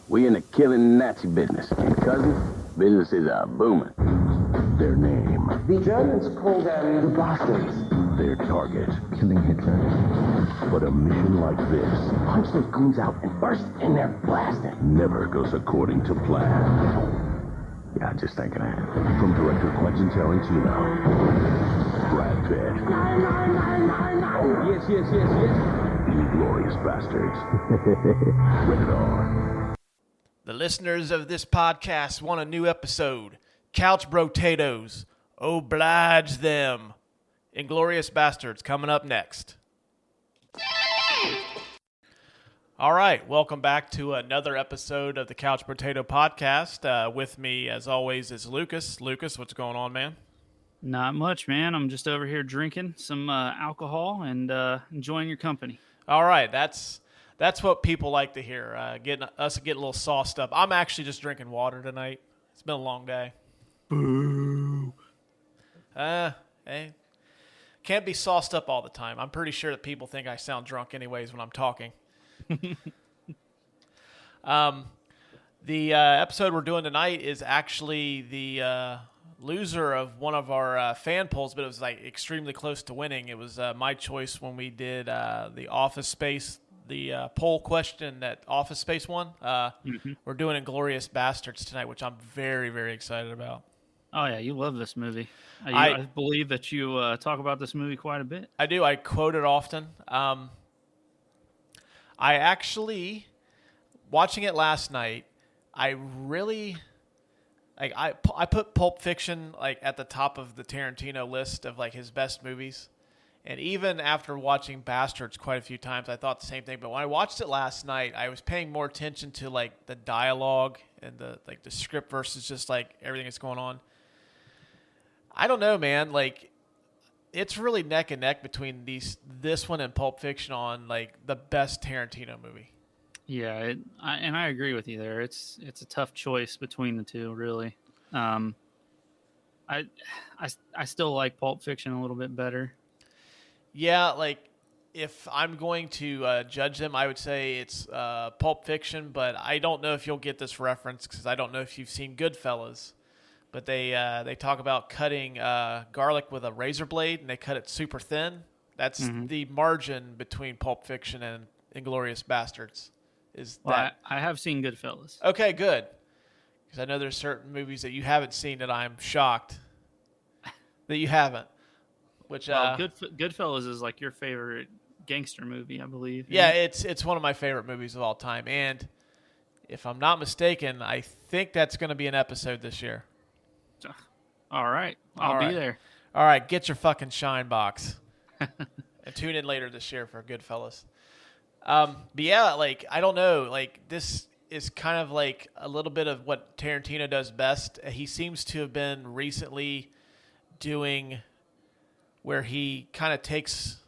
We in the killing Nazi business. And cousin, businesses are booming. Their name. The Germans call them the Bastards. Their target. Killing Hitler. But a mission like this Punch those goons out and burst in there blasting. never goes according to plan. Yeah, just thinking that. From director Quentin Tarantino. Brad Pitt. Yes. Inglourious Basterds. Rated R. The listeners of this podcast want a new episode. Couch Brotatos. Oblige them. Inglourious Basterds coming up next. All right, welcome back to another episode of the Couch Brotato Podcast. With me, as always, is Lucas. Lucas, what's going on, man? Not much, man. I'm just over here drinking some alcohol and enjoying your company. All right, that's what people like to hear. Getting a little sauced up. I'm actually just drinking water tonight. It's been a long day. Boo. Hey, can't be sauced up all the time. I'm pretty sure that people think I sound drunk anyways when I'm talking. The episode we're doing tonight is actually the loser of one of our fan polls, but it was like extremely close to winning. It was my choice when we did the Office Space, the poll question that Office Space won. We're doing Inglourious Basterds tonight, which I'm very, very excited about. Oh, yeah, you love this movie. I believe that you talk about this movie quite a bit. I do. I quote it often. I actually, watching it last night, I really, like, I put Pulp Fiction, like, at the top of the Tarantino list of, like, his best movies. And even after watching Bastards quite a few times, I thought the same thing. But when I watched it last night, I was paying more attention to, like, the dialogue and the script versus just, like, everything that's going on. I don't know, man. Like, it's really neck and neck between this one and Pulp Fiction on, like, the best Tarantino movie. Yeah, I agree with you there. It's a tough choice between the two, really. I still like Pulp Fiction a little bit better. Yeah, like, if I'm going to judge them, I would say it's Pulp Fiction, but I don't know if you'll get this reference because I don't know if you've seen Goodfellas. But they talk about cutting garlic with a razor blade, and they cut it super thin. That's the margin between Pulp Fiction and Inglourious Basterds. I have seen Goodfellas. Okay, good. Because I know there's certain movies that you haven't seen that I'm shocked that you haven't. Which Goodfellas is like your favorite gangster movie, I believe. Yeah, it's one of my favorite movies of all time. And if I'm not mistaken, I think that's going to be an episode this year. All right. I'll be there. All right. Get your fucking shine box. And tune in later this year for Goodfellas. But yeah, like, I don't know. Like, this is kind of like a little bit of what Tarantino does best. He seems to have been recently doing where he kind of takes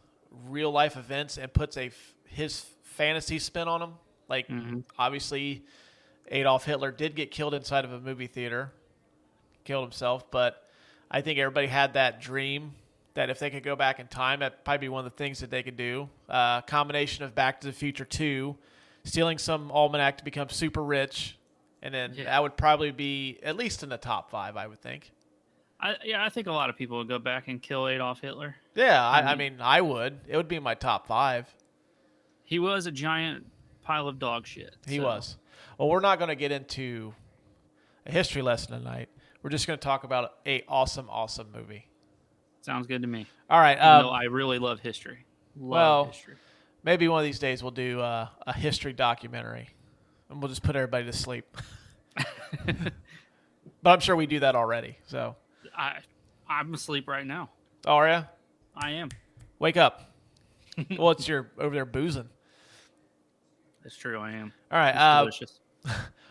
real life events and puts his fantasy spin on them. Like, obviously, Adolf Hitler did get killed inside of a movie theater. Killed himself, but I think everybody had that dream that if they could go back in time, that'd probably be one of the things that they could do. Combination of Back to the Future 2, stealing some almanac to become super rich, and then that would probably be at least in the top 5, I would think. I think a lot of people would go back and kill Adolf Hitler. Yeah, I mean, I would. It would be in my top 5. He was a giant pile of dog shit. He was. Well, we're not going to get into a history lesson tonight. We're just going to talk about an awesome, awesome movie. Sounds good to me. All right. I really love history. History. Maybe one of these days we'll do a history documentary, and we'll just put everybody to sleep. But I'm sure we do that already. So I'm asleep right now. Oh, are you? I am. Wake up. Well, you're over there boozing. That's true. I am. All right. It's delicious.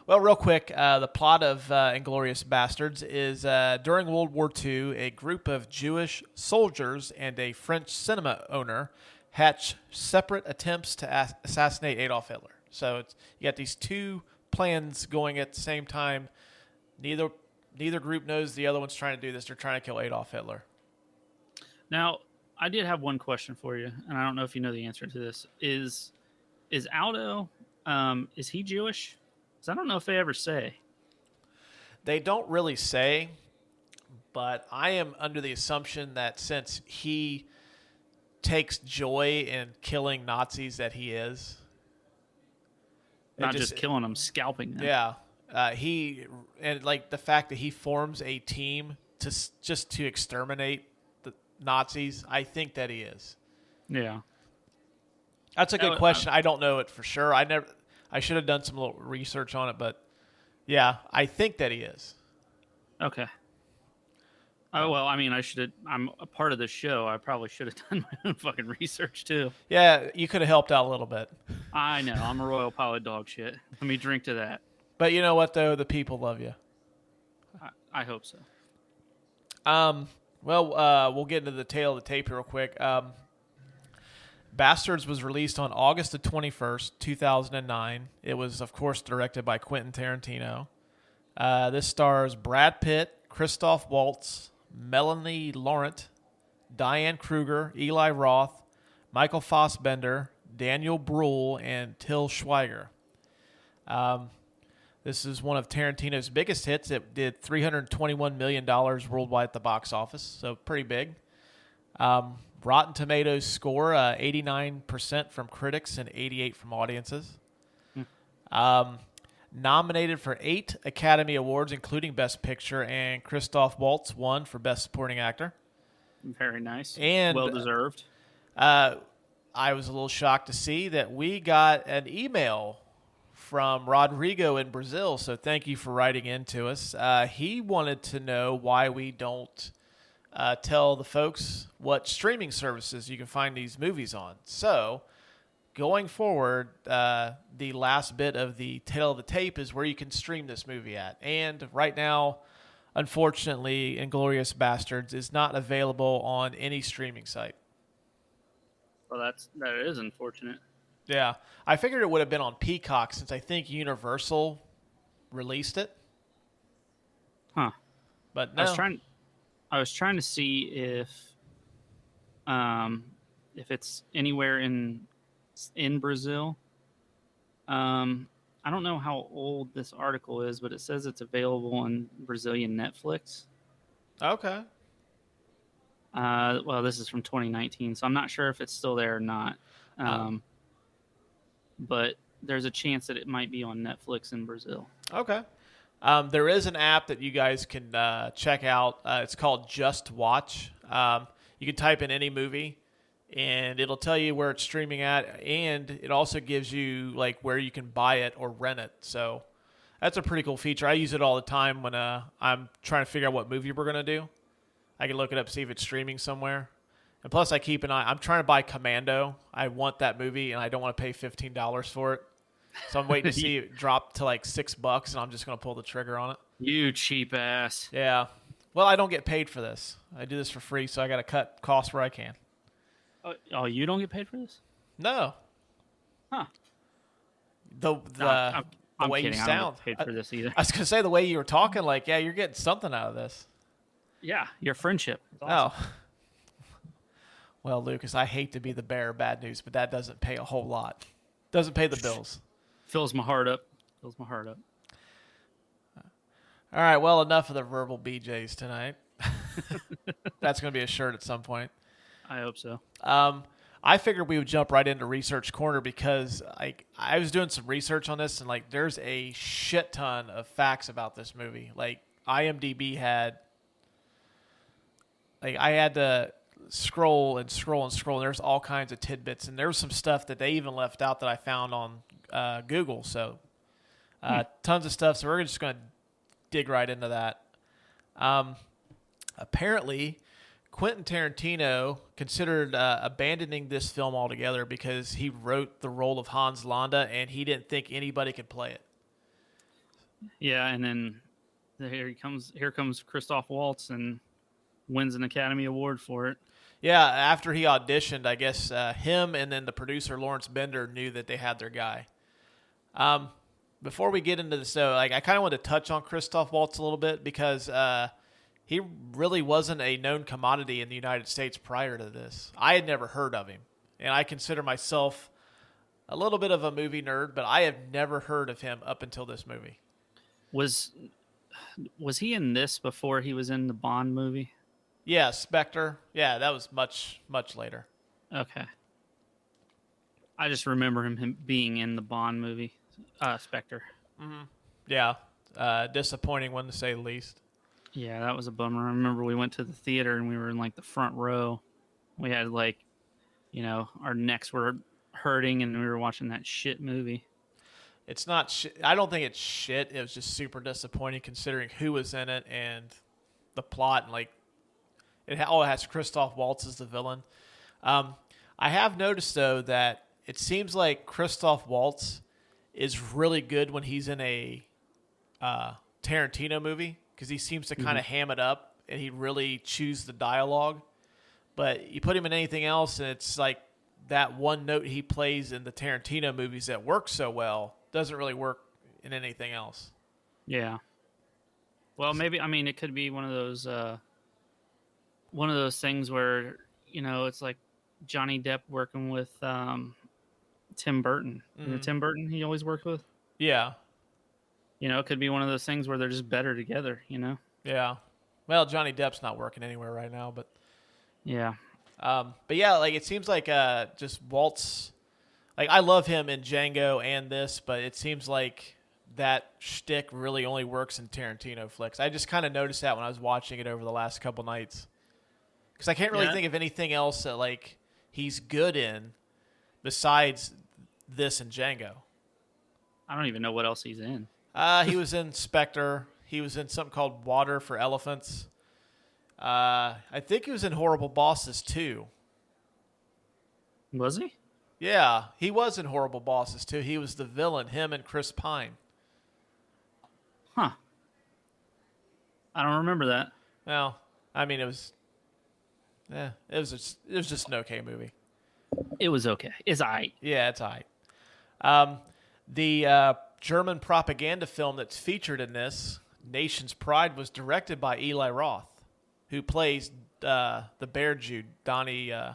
Well, real quick, the plot of Inglourious Basterds is during World War II, a group of Jewish soldiers and a French cinema owner hatch separate attempts to assassinate Adolf Hitler. So you got these two plans going at the same time. Neither group knows the other one's trying to do this. They're trying to kill Adolf Hitler. Now, I did have one question for you, and I don't know if you know the answer to this. Is Aldo, is he Jewish? Because I don't know if they ever say. They don't really say, but I am under the assumption that since he takes joy in killing Nazis that he is. Not just killing them, scalping them. Yeah. The fact that he forms a team just to exterminate the Nazis, I think that he is. Yeah. That's a good question. I don't know it for sure. I should have done some little research on it, but yeah, I think that he is. Okay. Oh, well, I mean, I'm a part of the show. I probably should have done my own fucking research too. Yeah, you could have helped out a little bit. I know. I'm a royal pilot dog shit. Let me drink to that. But you know what, though? The people love you. I hope so. We'll get into the tail of the tape real quick. Bastards was released on August the 21st, 2009. It was, of course, directed by Quentin Tarantino. This stars Brad Pitt, Christoph Waltz, Melanie Laurent, Diane Kruger, Eli Roth, Michael Fassbender, Daniel Bruhl, and Till Schweiger. This is one of Tarantino's biggest hits. It did $321 million worldwide at the box office, so pretty big. Rotten Tomatoes score 89% from critics and 88% from audiences. Nominated for 8 Academy Awards, including Best Picture, and Christoph Waltz won for Best Supporting Actor. Very nice. And well-deserved. I was a little shocked to see that we got an email from Rodrigo in Brazil, so thank you for writing in to us. He wanted to know why we don't tell the folks what streaming services you can find these movies on. So, going forward, the last bit of the tail of the tape is where you can stream this movie at. And right now, unfortunately, Inglourious Basterds is not available on any streaming site. Well, that is unfortunate. Yeah. I figured it would have been on Peacock since I think Universal released it. Huh. But no. I was trying to see if it's anywhere in Brazil. I don't know how old this article is, but it says it's available on Brazilian Netflix. Okay. Well, this is from 2019, so I'm not sure if it's still there or not. But there's a chance that it might be on Netflix in Brazil. Okay. There is an app that you guys can check out. It's called Just Watch. You can type in any movie, and it'll tell you where it's streaming at, and it also gives you like where you can buy it or rent it. So that's a pretty cool feature. I use it all the time when I'm trying to figure out what movie we're going to do. I can look it up, see if it's streaming somewhere. And plus, I keep an eye. I'm trying to buy Commando. I want that movie, and I don't want to pay $15 for it. So I'm waiting to see it drop to like $6, and I'm just going to pull the trigger on it. You cheap ass. Yeah. Well, I don't get paid for this. I do this for free, so I got to cut costs where I can. Oh, you don't get paid for this? No. Huh. The I'm way kidding. you I don't sound. get paid for this either. I was going to say the way you were talking, like, yeah, you're getting something out of this. Yeah, your friendship. Awesome. Oh. Well, Lucas, I hate to be the bearer of bad news, but that doesn't pay a whole lot. Doesn't pay the bills. Fills my heart up. All right, well, enough of the verbal BJs tonight. That's going to be a shirt at some point. I hope so. I figured we would jump right into Research Corner because I was doing some research on this, and like there's a shit ton of facts about this movie. Like IMDb had, like I had to scroll and there's all kinds of tidbits, and there was some stuff that they even left out that I found on Google. So tons of stuff. So we're just going to dig right into that. Apparently, Quentin Tarantino considered abandoning this film altogether because he wrote the role of Hans Landa, and he didn't think anybody could play it. Yeah, and then here comes Christoph Waltz and wins an Academy Award for it. Yeah, after he auditioned, I guess him and then the producer Lawrence Bender knew that they had their guy. Before we get into this, though, like I kind of want to touch on Christoph Waltz a little bit because he really wasn't a known commodity in the United States prior to this. I had never heard of him, and I consider myself a little bit of a movie nerd, but I have never heard of him up until this movie. Was he in this before he was in the Bond movie? Yeah, Spectre. Yeah, that was much, much later. Okay. I just remember him being in the Bond movie, Spectre. Yeah, disappointing one to say the least. Yeah, that was a bummer. I remember we went to the theater and we were in like the front row. We had like, our necks were hurting and we were watching that shit movie. It's not shit. I don't think it's shit. It was just super disappointing considering who was in it and the plot. And like, it has Christoph Waltz as the villain. I have noticed though that it seems like Christoph Waltz is really good when he's in a Tarantino movie because he seems to kind of ham it up and he really chews the dialogue. But you put him in anything else and it's like that one note he plays in the Tarantino movies that works so well doesn't really work in anything else. Yeah. Well, maybe, it could be one of those things where, it's like Johnny Depp working with Tim Burton. Is it Tim Burton he always works with? Yeah. It could be one of those things where they're just better together, Yeah. Well, Johnny Depp's not working anywhere right now, but yeah. But yeah, like it seems like just Waltz. Like I love him in Django and this, but it seems like that shtick really only works in Tarantino flicks. I just kind of noticed that when I was watching it over the last couple nights, because I can't really think of anything else that like he's good in besides this and Django. I don't even know what else he's in. He was in Spectre. He was in something called Water for Elephants. I think he was in Horrible Bosses too. Was he? Yeah, he was in Horrible Bosses too. He was the villain, him and Chris Pine. Huh. I don't remember that. Well, it was just an okay movie. It was okay. It's aight. Yeah, it's aight. The German propaganda film that's featured in this, Nation's Pride, was directed by Eli Roth, who plays the Bear Jew, Donowitz.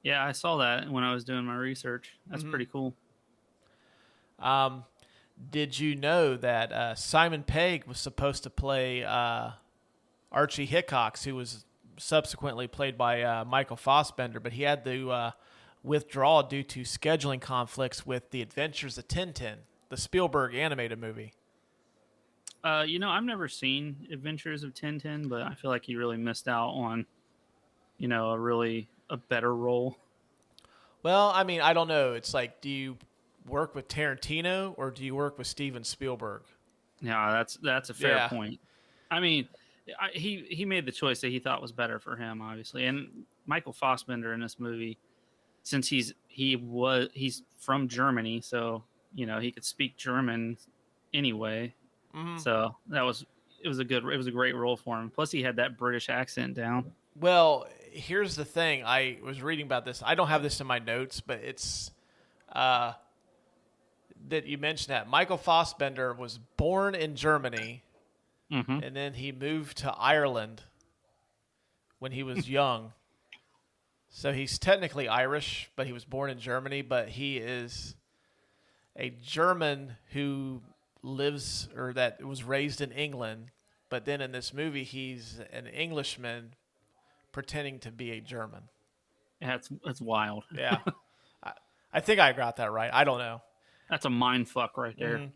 Yeah, I saw that when I was doing my research. That's pretty cool. Did you know that Simon Pegg was supposed to play Archie Hickox, who was subsequently played by Michael Fassbender, but he had to withdraw due to scheduling conflicts with The Adventures of Tintin, the Spielberg animated movie? I've never seen Adventures of Tintin, but I feel like he really missed out on, a better role. Well, I don't know. It's like, do you work with Tarantino or do you work with Steven Spielberg? Yeah, that's a fair point. He made the choice that he thought was better for him, obviously. And Michael Fassbender in this movie, since he's from Germany, so he could speak German anyway. Mm-hmm. So it was a great role for him. Plus, he had that British accent down. Well, here's the thing. I was reading about this. I don't have this in my notes, but it's that you mentioned that Michael Fassbender was born in Germany, and then he moved to Ireland when he was young. So he's technically Irish, but he was born in Germany. But he is a German who lives or that was raised in England. But then in this movie, he's an Englishman pretending to be a German. Yeah, it's wild. Yeah. I think I got that right. I don't know. That's a mind fuck right there.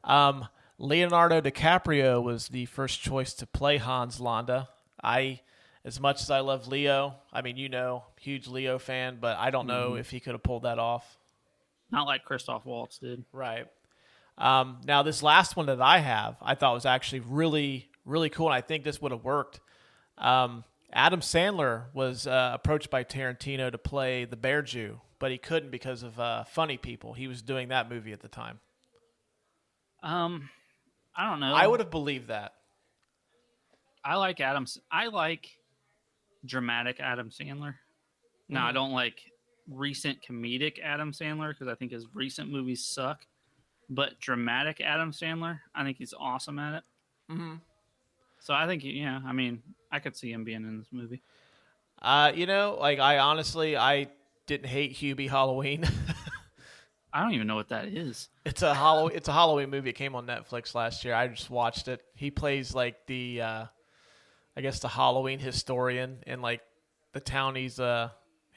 Mm-hmm. Leonardo DiCaprio was the first choice to play Hans Landa. As much as I love Leo, huge Leo fan, but I don't know if he could have pulled that off. Not like Christoph Waltz did. Right. Now, this last one that I have, I thought was actually really, really cool, and I think this would have worked. Adam Sandler was approached by Tarantino to play the Bear Jew, but he couldn't because of Funny People. He was doing that movie at the time. I don't know. I would have believed that. I like dramatic Adam Sandler. Now, I don't like recent comedic Adam Sandler because I think his recent movies suck. But dramatic Adam Sandler, I think he's awesome at it. Mm-hmm. So I think, I could see him being in this movie. I didn't hate Hubie Halloween. I don't even know what that is. It's a Halloween movie. It came on Netflix last year. I just watched it. He plays like the I guess the Halloween historian, and like the town he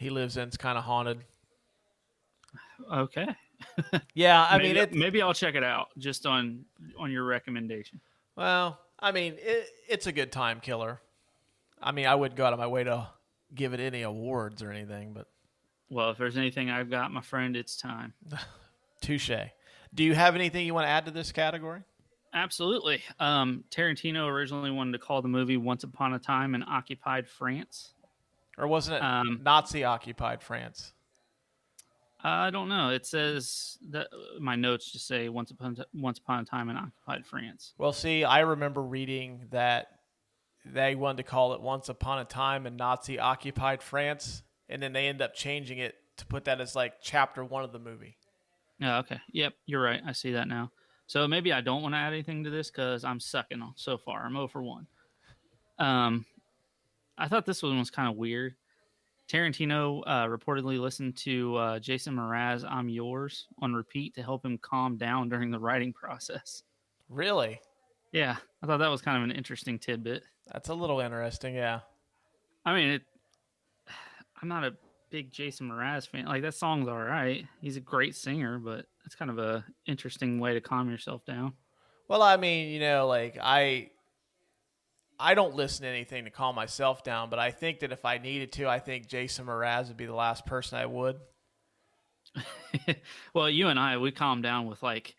lives in is kind of haunted. Okay. Yeah, I mean, maybe I'll check it out just on your recommendation. Well, I mean, it's a good time killer. I mean, I wouldn't go out of my way to give it any awards or anything, but Well, if there's anything I've got, my friend, it's time. touche. Do you have anything you want to add to this category? Absolutely. Tarantino originally wanted to call the movie Once Upon a Time in Occupied France. Or wasn't it Nazi-occupied France? I don't know. It says that my notes just say Once Upon a Time in Occupied France. Well, see, I remember reading that they wanted to call it Once Upon a Time in Nazi-occupied France, and then they end up changing it to put that as like chapter 1 of the movie. Oh, okay. Yep, you're right. I see that now. So maybe I don't want to add anything to this because I'm sucking so far. I'm 0 for 1. I thought this one was kind of weird. Tarantino reportedly listened to Jason Mraz' I'm Yours on repeat to help him calm down during the writing process. Really? Yeah, I thought that was kind of an interesting tidbit. That's a little interesting, yeah. I mean, I'm not a big Jason Mraz fan. Like, that song's all right. He's a great singer, but it's kind of a interesting way to calm yourself down. Well, I mean, you know, like I don't listen to anything to calm myself down, but I think that if I needed to, I think Jason Mraz would be the last person I would. Well, you and we calm down with like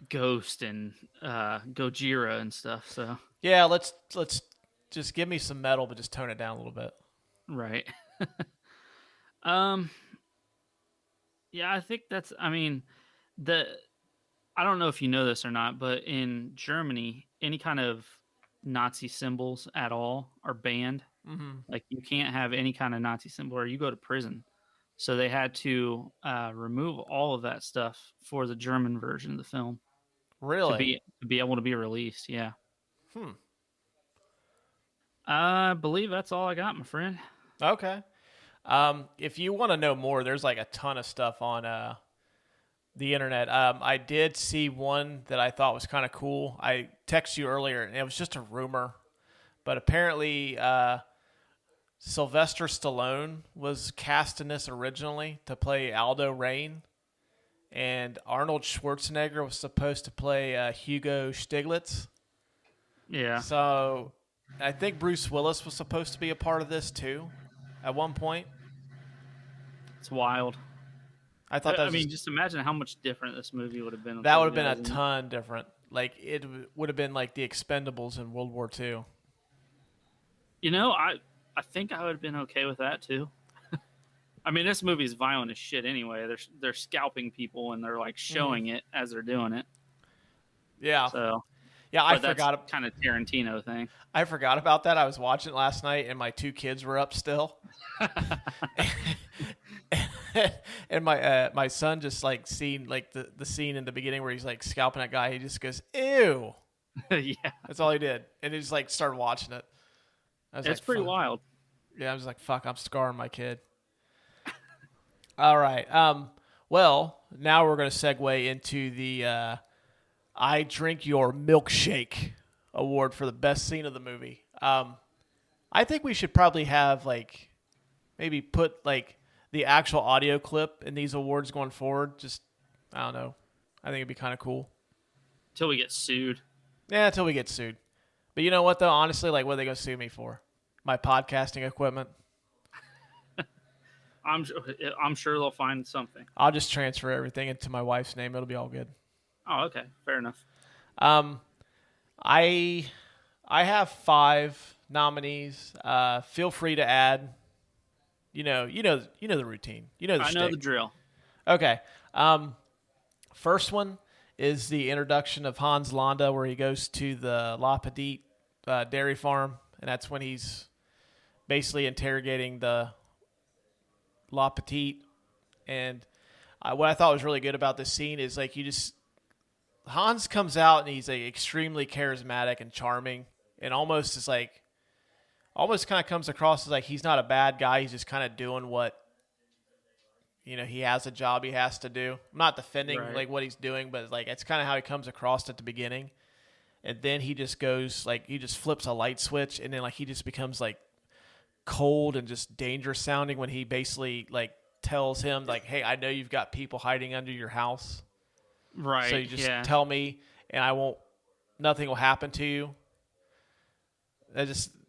Ghost and Gojira and stuff. So yeah, let's just give me some metal, but just tone it down a little bit. Right. Yeah, I think that's. I mean, I don't know if you know this or not, but in Germany, any kind of Nazi symbols at all are banned. Mm-hmm. Like, you can't have any kind of Nazi symbol or you go to prison. So they had to remove all of that stuff for the German version of the film. Really? To be able to be released, yeah. Hmm. I believe that's all I got, my friend. Okay. If you want to know more, there's like a ton of stuff on the internet. I did see one that I thought was kind of cool. I texted you earlier, and it was just a rumor, but apparently Sylvester Stallone was cast in this originally to play Aldo Rain, and Arnold Schwarzenegger was supposed to play Hugo Stiglitz. Yeah. So I think Bruce Willis was supposed to be a part of this too at one point. It's wild. I thought that was just imagine how much different this movie would have been. That would have been a ton different. Like, it would have been like the Expendables in World War II. You know, I think I would have been okay with that too. I mean, this movie is violent as shit anyway. They're scalping people and they're like showing it as they're doing it. Yeah. So yeah, I forgot. Kind of Tarantino thing. I forgot about that. I was watching it last night, and my 2 kids were up still. And my son just like seen like the scene in the beginning where he's like scalping that guy. He just goes, "Ew." Yeah, that's all he did, and he just like started watching it. It's pretty wild. Yeah, I was like, "Fuck, I'm scarring my kid." All right. Well, now we're gonna segue into the I Drink Your Milkshake award for the best scene of the movie. I think we should probably have like maybe put like the actual audio clip in these awards going forward. Just, I don't know. I think it'd be kind of cool. Until we get sued. Yeah, until we get sued. But you know what, though? Honestly, like, what are they going to sue me for? My podcasting equipment? I'm sure they'll find something. I'll just transfer everything into my wife's name. It'll be all good. Oh, okay. Fair enough. I have 5 nominees. Feel free to add. You know the routine. You know the I know the drill. Okay. First one is the introduction of Hans Landa, where he goes to the La Petite dairy farm, and that's when he's basically interrogating the La Petite. And what I thought was really good about this scene is like Hans comes out and he's like extremely charismatic and charming, and almost kind of comes across as like he's not a bad guy. He's just kind of doing what he has a job he has to do. I'm not defending Right. like what he's doing, but like it's kind of how he comes across at the beginning. And then he just goes like he just flips a light switch, and then like he just becomes like cold and just dangerous sounding when he basically like tells him like, "Hey, I know you've got people hiding under your house, Right. so you just yeah. tell me, and nothing will happen to you."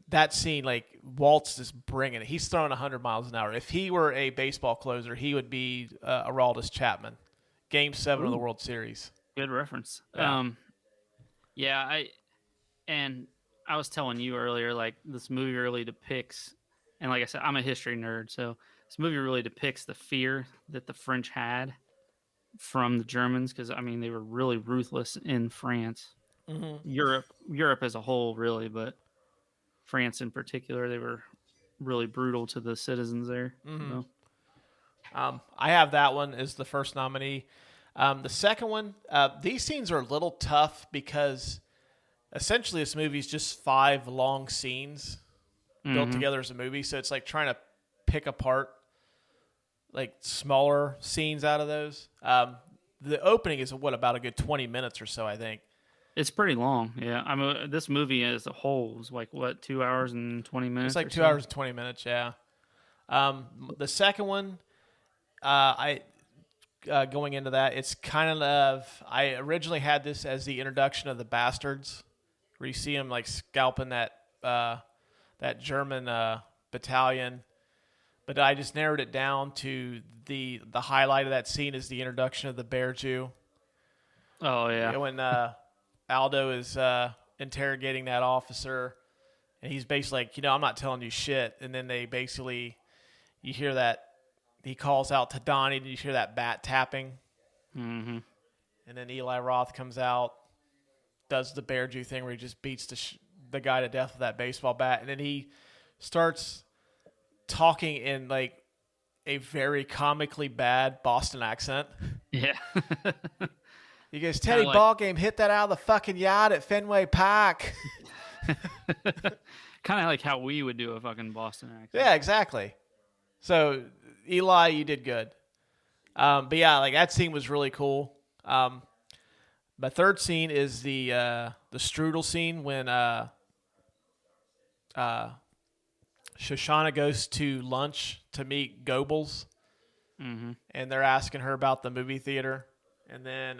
That scene, like Walt's just bringing it. He's throwing 100 miles an hour. If he were a baseball closer, he would be Aroldis Chapman. Game 7 of the World Series. Good reference. Yeah. I was telling you earlier, like this movie really depicts, and like I said, I'm a history nerd, so this movie really depicts the fear that the French had from the Germans, because I mean they were really ruthless in France, Europe as a whole, really, but France in particular, they were really brutal to the citizens there. So. I have that one as the first nominee. The second one, these scenes are a little tough because essentially this movie is just 5 long scenes built together as a movie. So it's like trying to pick apart like smaller scenes out of those. The opening is about a good 20 minutes or so, I think. It's pretty long, yeah. I mean, this movie as a whole is like, 2 hours and 20 minutes? It's like 2 hours and 20 minutes, yeah. The second one, going into that, it's kind of, I originally had this as the introduction of the Bastards, where you see him like scalping that German battalion, but I just narrowed it down to the highlight of that scene is the introduction of the Bear Jew. Oh yeah, When Aldo is interrogating that officer, and he's basically like, I'm not telling you shit, and then you hear that he calls out to Donnie, and you hear that bat tapping. Mm-hmm. And then Eli Roth comes out, does the Bear Jew thing where he just beats the guy to death with that baseball bat. And then he starts talking in like a very comically bad Boston accent. Yeah. He goes, Teddy Ballgame hit that out of the fucking yard at Fenway Park. Kind of like how we would do a fucking Boston accent. Yeah, exactly. So, Eli, you did good. But yeah, like that scene was really cool. My third scene is the strudel scene when Shoshana goes to lunch to meet Goebbels, and they're asking her about the movie theater, and then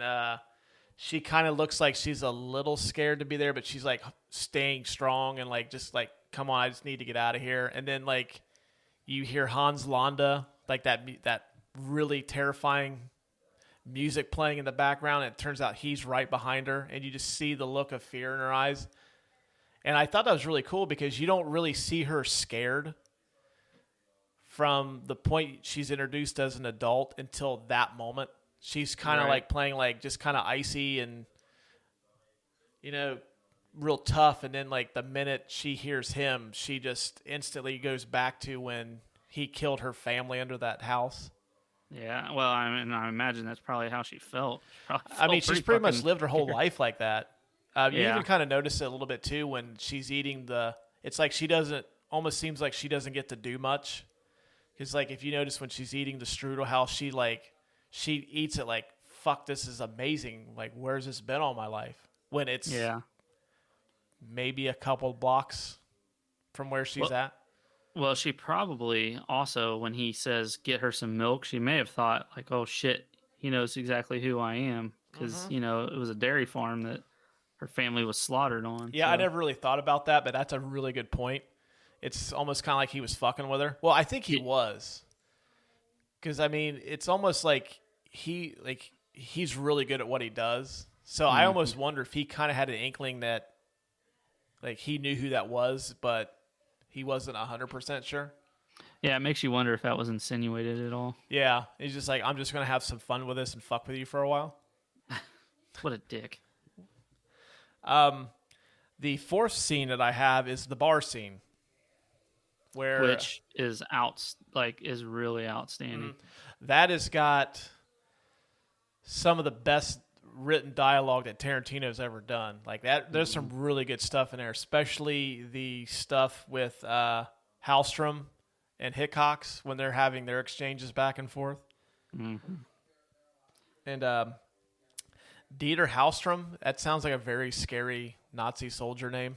she kind of looks like she's a little scared to be there, but she's like staying strong and like just like, come on, I just need to get out of here. And then like you hear Hans Landa, like that really terrifying music playing in the background, and it turns out he's right behind her, and you just see the look of fear in her eyes. And I thought that was really cool because you don't really see her scared from the point she's introduced as an adult until that moment. She's kind of like playing like just kind of icy and, real tough. And then like the minute she hears him, she just instantly goes back to when he killed her family under that house. Yeah, well, I imagine that's probably how she felt. She's pretty much lived her whole life like that. You Yeah. even kind of notice it a little bit too when she's eating it's like almost seems like she doesn't get to do much. Because like if you notice when she's eating the strudel, how she eats it like, fuck, this is amazing. Like, where's this been all my life? When it's maybe a couple blocks from where she's at. Well, she probably also, when he says, get her some milk, she may have thought, like, oh, shit, he knows exactly who I am. Because, it was a dairy farm that her family was slaughtered on. Yeah, so. I never really thought about that, but that's a really good point. It's almost kind of like he was fucking with her. Well, I think he was. Because, it's almost like he's really good at what he does. So I almost wonder if he kind of had an inkling that, like, he knew who that was, but he wasn't 100% sure. Yeah, it makes you wonder if that was insinuated at all. Yeah, he's just like, I'm just going to have some fun with this and fuck with you for a while. What a dick. The fourth scene that I have is the bar scene. Which is is really outstanding. That has got some of the best written dialogue that Tarantino's ever done. Like that, there's some really good stuff in there, especially the stuff with Hallstrom and Hickox when they're having their exchanges back and forth. Mm-hmm. And Dieter Hallstrom, that sounds like a very scary Nazi soldier name.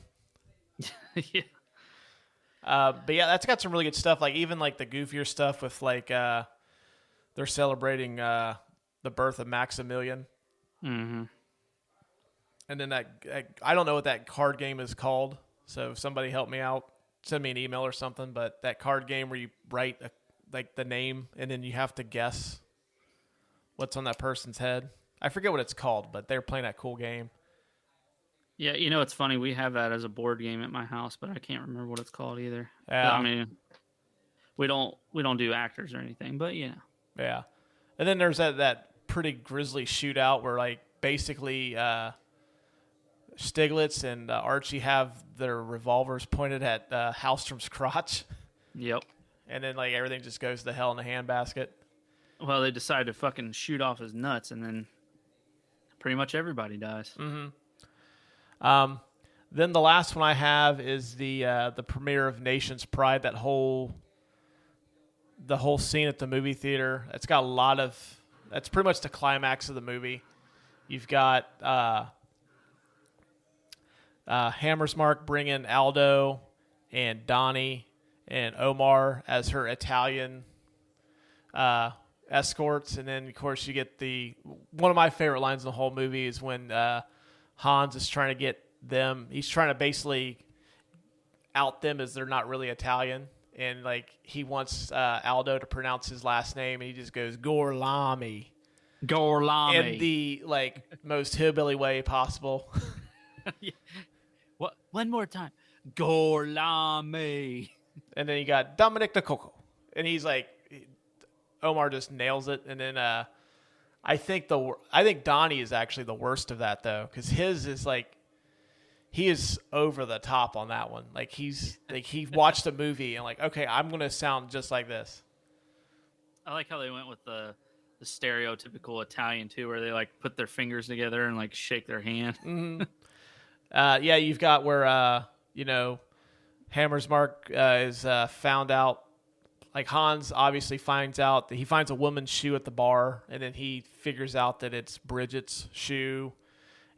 Yeah. But yeah, that's got some really good stuff. Like even like the goofier stuff with like they're celebrating the birth of Maximilian. Mm-hmm. And then that I don't know what that card game is called. So if somebody help me out, send me an email or something. But that card game where you write like the name and then you have to guess what's on that person's head. I forget what it's called, but they're playing that cool game. Yeah, it's funny. We have that as a board game at my house, but I can't remember what it's called either. Yeah. I mean, we don't do actors or anything, but Yeah. And then there's that pretty grisly shootout where like basically Stiglitz and Archie have their revolvers pointed at Hallstrom's crotch. Yep. And then like everything just goes to hell in a handbasket. Well, they decide to fucking shoot off his nuts, and then pretty much everybody dies. Mm-hmm. Then the last one I have is the premiere of Nation's Pride. The whole scene at the movie theater. It's got a lot of. That's pretty much the climax of the movie. You've got Hammersmark bringing Aldo and Donnie and Omar as her Italian escorts, and then of course you get one of my favorite lines in the whole movie is when Hans is trying to get them. He's trying to basically out them as they're not really Italian, and like he wants Aldo to pronounce his last name, and he just goes Gorlami in the like most hillbilly way possible. Yeah. What? One more time, Gorlami. And then you got Dominic the Coco, and he's like, Omar just nails it, and then I think Donnie is actually the worst of that though, because his is like he is over the top on that one. Like he's like he watched a movie and like, okay, I'm gonna sound just like this. I like how they went with the stereotypical Italian too, where they like put their fingers together and like shake their hand. Mm-hmm. Yeah, you've got where Hammersmark is found out. Like Hans obviously finds out that he finds a woman's shoe at the bar, and then he figures out that it's Bridget's shoe,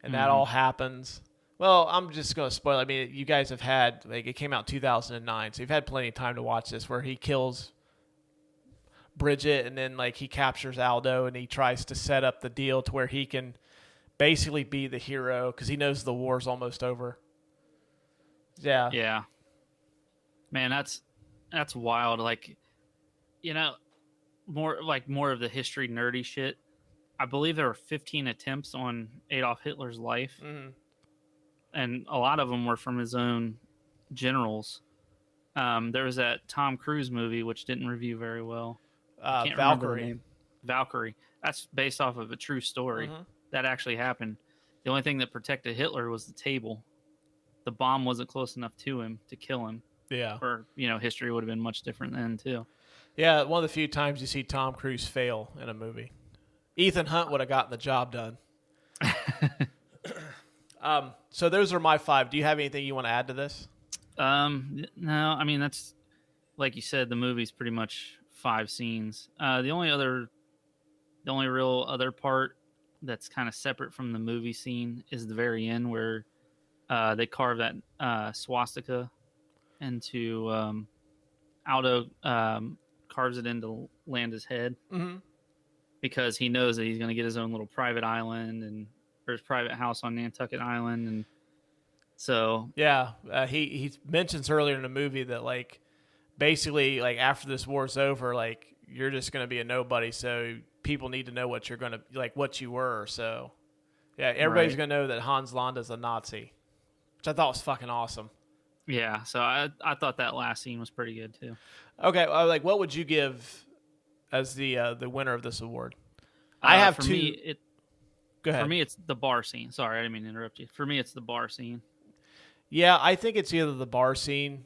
and that all happens. Well, I'm just going to spoil it. I mean, you guys have had, like, it came out in 2009, so you've had plenty of time to watch this, where he kills Bridget, and then, like, he captures Aldo, and he tries to set up the deal to where he can basically be the hero, because he knows the war's almost over. Yeah. Yeah. Man, that's wild. Like, more of the history nerdy shit. I believe there were 15 attempts on Adolf Hitler's life. Mm-hmm. And a lot of them were from his own generals. There was that Tom Cruise movie, which didn't review very well. I can't remember the name. Valkyrie. That's based off of a true story. Mm-hmm. That actually happened. The only thing that protected Hitler was the table. The bomb wasn't close enough to him to kill him. Yeah. Or, history would have been much different then, too. Yeah, one of the few times you see Tom Cruise fail in a movie. Ethan Hunt would have gotten the job done. So those are my 5. Do you have anything you want to add to this? No, I mean, that's, like you said, the movie's pretty much 5 scenes. The only real other part that's kind of separate from the movie scene is the very end where they carve that swastika into Aldo carves it into Landa's head because he knows that he's going to get his own little private island or his private house on Nantucket Island, and so yeah, he mentions earlier in the movie that like basically like after this war's over, like you're just going to be a nobody, so people need to know what you're going to like what you were. So yeah, everybody's going to know that Hans Landa's a Nazi, which I thought was fucking awesome. Yeah, so I thought that last scene was pretty good too. Okay, like what would you give as the winner of this award? I have 2. Go ahead. For me, it's the bar scene. Sorry, I didn't mean to interrupt you. For me, it's the bar scene. Yeah, I think it's either the bar scene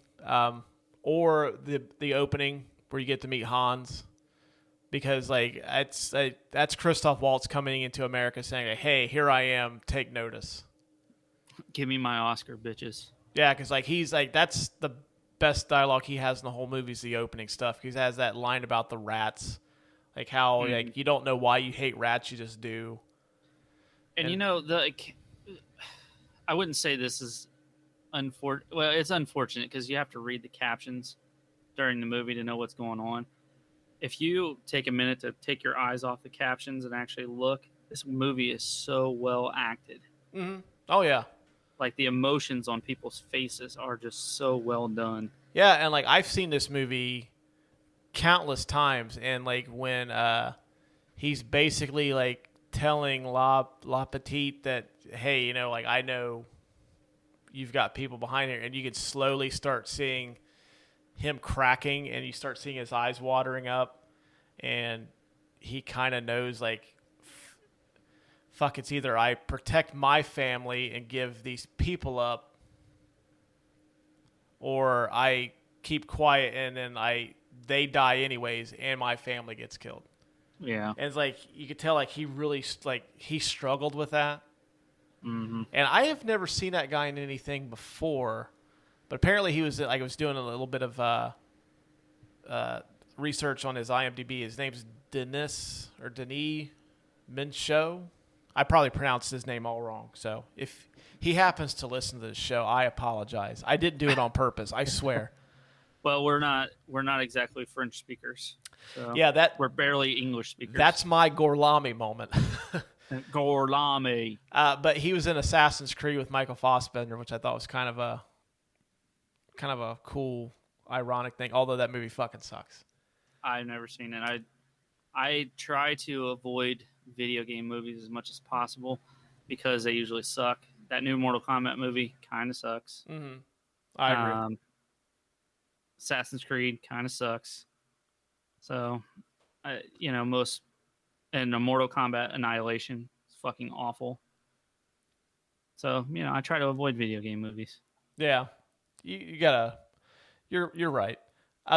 or the opening where you get to meet Hans, because like that's Christoph Waltz coming into America saying, "Hey, here I am. Take notice. Give me my Oscar, bitches." Yeah, because like he's like that's the best dialogue he has in the whole movie is the opening stuff. He has that line about the rats Like how like you don't know why you hate rats, you just do. And you know, I wouldn't say this is unfortunate. Well, it's unfortunate because you have to read the captions during the movie to know what's going on. If you take a minute to take your eyes off the captions and actually look, this movie is so well acted. Mm-hmm. Oh, yeah. Like, the emotions on people's faces are just so well done. Yeah, and, like, I've seen this movie countless times, and, like, when he's basically, like, telling La Petite that, hey, you know, like, I know you've got people behind here, and you can slowly start seeing him cracking, and you start seeing his eyes watering up, and he kind of knows, like, fuck, it's either I protect my family and give these people up, or I keep quiet and then they die anyways, and my family gets killed. Yeah. And it's like, you could tell, like, he really, like, he struggled with that. Mm-hmm. And I have never seen that guy in anything before, but apparently he was, like, I was doing a little bit of research on his IMDb. His name's Denis Mincho. I probably pronounced his name all wrong. So if he happens to listen to this show, I apologize. I didn't do it on purpose. I swear. Well, we're not exactly French speakers. So Yeah, we're barely English speakers. That's my Gorlami moment. Gorlami. But he was in Assassin's Creed with Michael Fassbender, which I thought was kind of a cool, ironic thing. Although that movie fucking sucks. I've never seen it. I try to avoid video game movies as much as possible because they usually suck. That new Mortal Kombat movie kind of sucks. Mm-hmm. I agree. Assassin's Creed kind of sucks. So, most and the Mortal Kombat Annihilation is fucking awful. So, I try to avoid video game movies. Yeah, you gotta. You're right.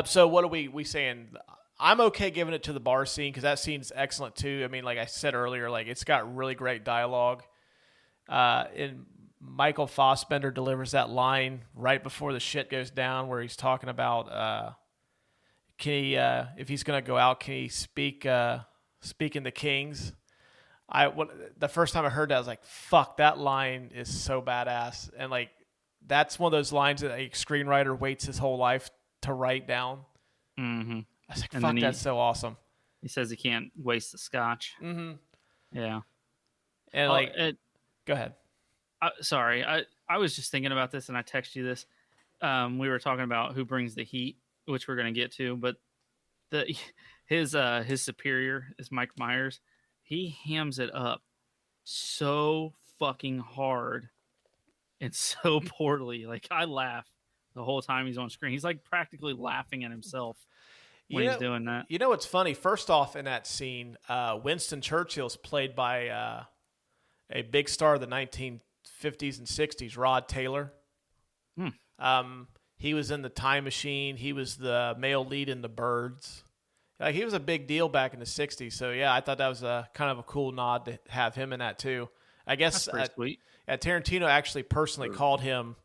So what are we saying? I'm okay giving it to the bar scene because that scene's excellent too. I mean, like I said earlier, like it's got really great dialogue. And Michael Fassbender delivers that line right before the shit goes down, where he's talking about can he, if he's gonna go out, can he speak in the Kings? The first time I heard that, I was like, fuck, that line is so badass, and like that's one of those lines that a screenwriter waits his whole life to write down. Mm-hmm. I was like, fuck, that's so awesome. He says he can't waste the scotch. Mm-hmm. Yeah. And go ahead. Sorry, I was just thinking about this, and I texted you this. We were talking about who brings the heat, which we're going to get to, but his superior is Mike Myers. He hams it up so fucking hard and so poorly. Like, I laugh the whole time he's on screen. He's like practically laughing at himself when he's doing that. You know what's funny? First off, in that scene, Winston Churchill's played by a big star of the 1950s and 60s, Rod Taylor. He was in The Time Machine. He was the male lead in The Birds. Like, he was a big deal back in the 60s. So, yeah, I thought that was kind of a cool nod to have him in that, too. I guess That's pretty sweet. Tarantino actually personally called him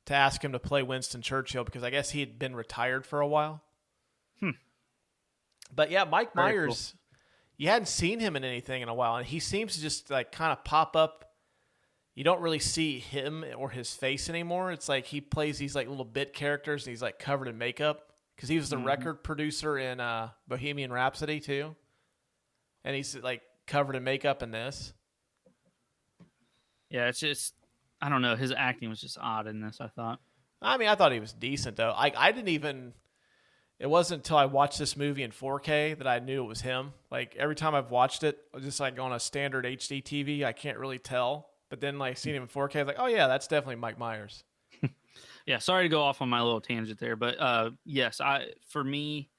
to ask him to play Winston Churchill because I guess he had been retired for a while. But, yeah, Mike Myers, you hadn't seen him in anything in a while, and he seems to just, like, kind of pop up. You don't really see him or his face anymore. It's like he plays these, like, little bit characters, and he's, like, covered in makeup. Because he was the record producer in Bohemian Rhapsody, too. And he's, like, covered in makeup in this. Yeah, it's just, I don't know. His acting was just odd in this, I thought. I mean, I thought he was decent, though. I didn't even... It wasn't until I watched this movie in 4K that I knew it was him. Like, every time I've watched it, just, like, on a standard HD TV, I can't really tell. But then, like, seeing him in 4K, I was like, oh, yeah, that's definitely Mike Myers. Yeah, sorry to go off on my little tangent there, but yes, for me,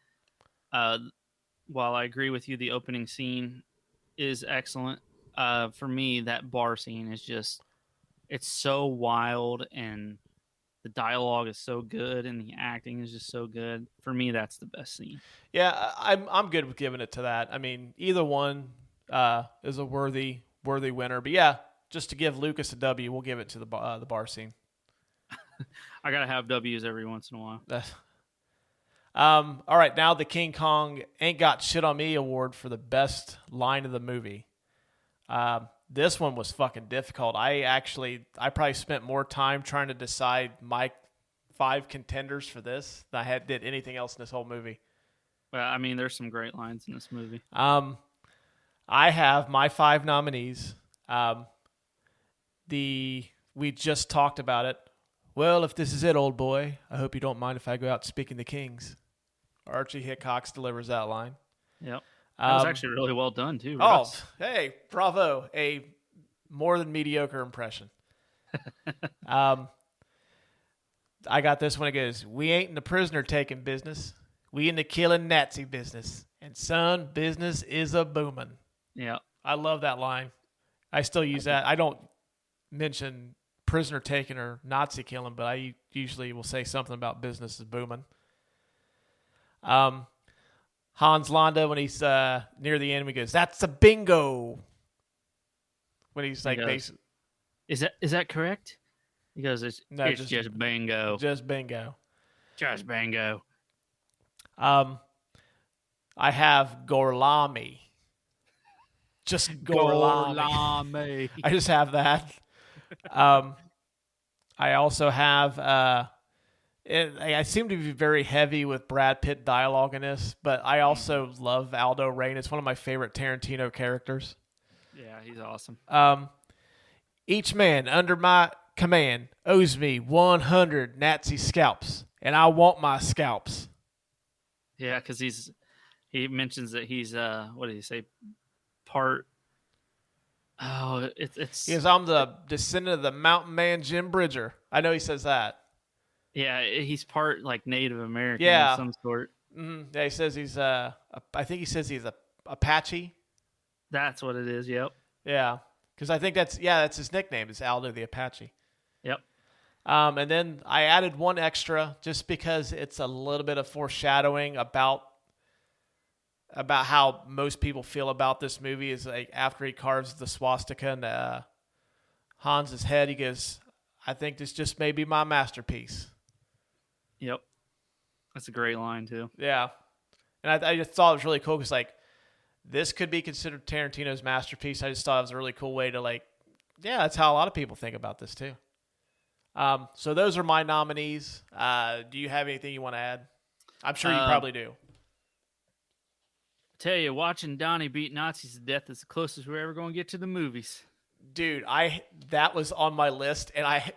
while I agree with you, the opening scene is excellent. For me, that bar scene is just, it's so wild, and the dialogue is so good, and the acting is just so good. For me, that's the best scene. Yeah, I'm good with giving it to that. I mean, either one is a worthy winner. But yeah, just to give Lucas a W, we'll give it to the bar scene. I gotta have W's every once in a while. All right, now the King Kong Ain't Got Shit on Me award for the best line of the movie. This one was fucking difficult. I probably spent more time trying to decide my 5 contenders for this than I did anything else in this whole movie. Well, I mean, there's some great lines in this movie. I have my 5 nominees. We just talked about it. Well, if this is it, old boy, I hope you don't mind if I go out speaking to kings. Archie Hickox delivers that line. Yep. That was actually really well done, too. Russ. Oh, hey, bravo. A more than mediocre impression. I got this one. It goes, we ain't in the prisoner taking business. We in the killing Nazi business. And son, business is a booming. Yeah. I love that line. I still use that. I don't mention prisoner taking or Nazi killing, but I usually will say something about business is booming. Hans Landa, when he's near the end, he goes, "That's a bingo." When he's like, is that correct? He goes, "It's just bingo, just bingo, just bingo." I have Gorlami. Just Gorlami. I just have that. I also have. I seem to be very heavy with Brad Pitt dialogue in this, but I also love Aldo Rain. It's one of my favorite Tarantino characters. Yeah, he's awesome. Each man under my command owes me 100 Nazi scalps, and I want my scalps. Yeah, because he mentions that he's what did he say? Part. Oh, it's. Because I'm the descendant of the mountain man Jim Bridger. I know he says that. Yeah, he's part like Native American of some sort. Mm-hmm. Yeah, he says he's I think he says he's a Apache. That's what it is. Yep. Yeah, because I think that's his nickname. It's Aldo the Apache. Yep. And then I added one extra just because it's a little bit of foreshadowing about how most people feel about this movie. Is like after he carves the swastika in Hans's head, he goes, "I think this just may be my masterpiece." Yep. That's a great line, too. Yeah. And I just thought it was really cool because, like, this could be considered Tarantino's masterpiece. I just thought it was a really cool way to, like, yeah, that's how a lot of people think about this, too. So those are my nominees. Do you have anything you want to add? I'm sure you probably do. I tell you, watching Donnie beat Nazis to death is the closest we're ever going to get to the movies. Dude, that was on my list, and I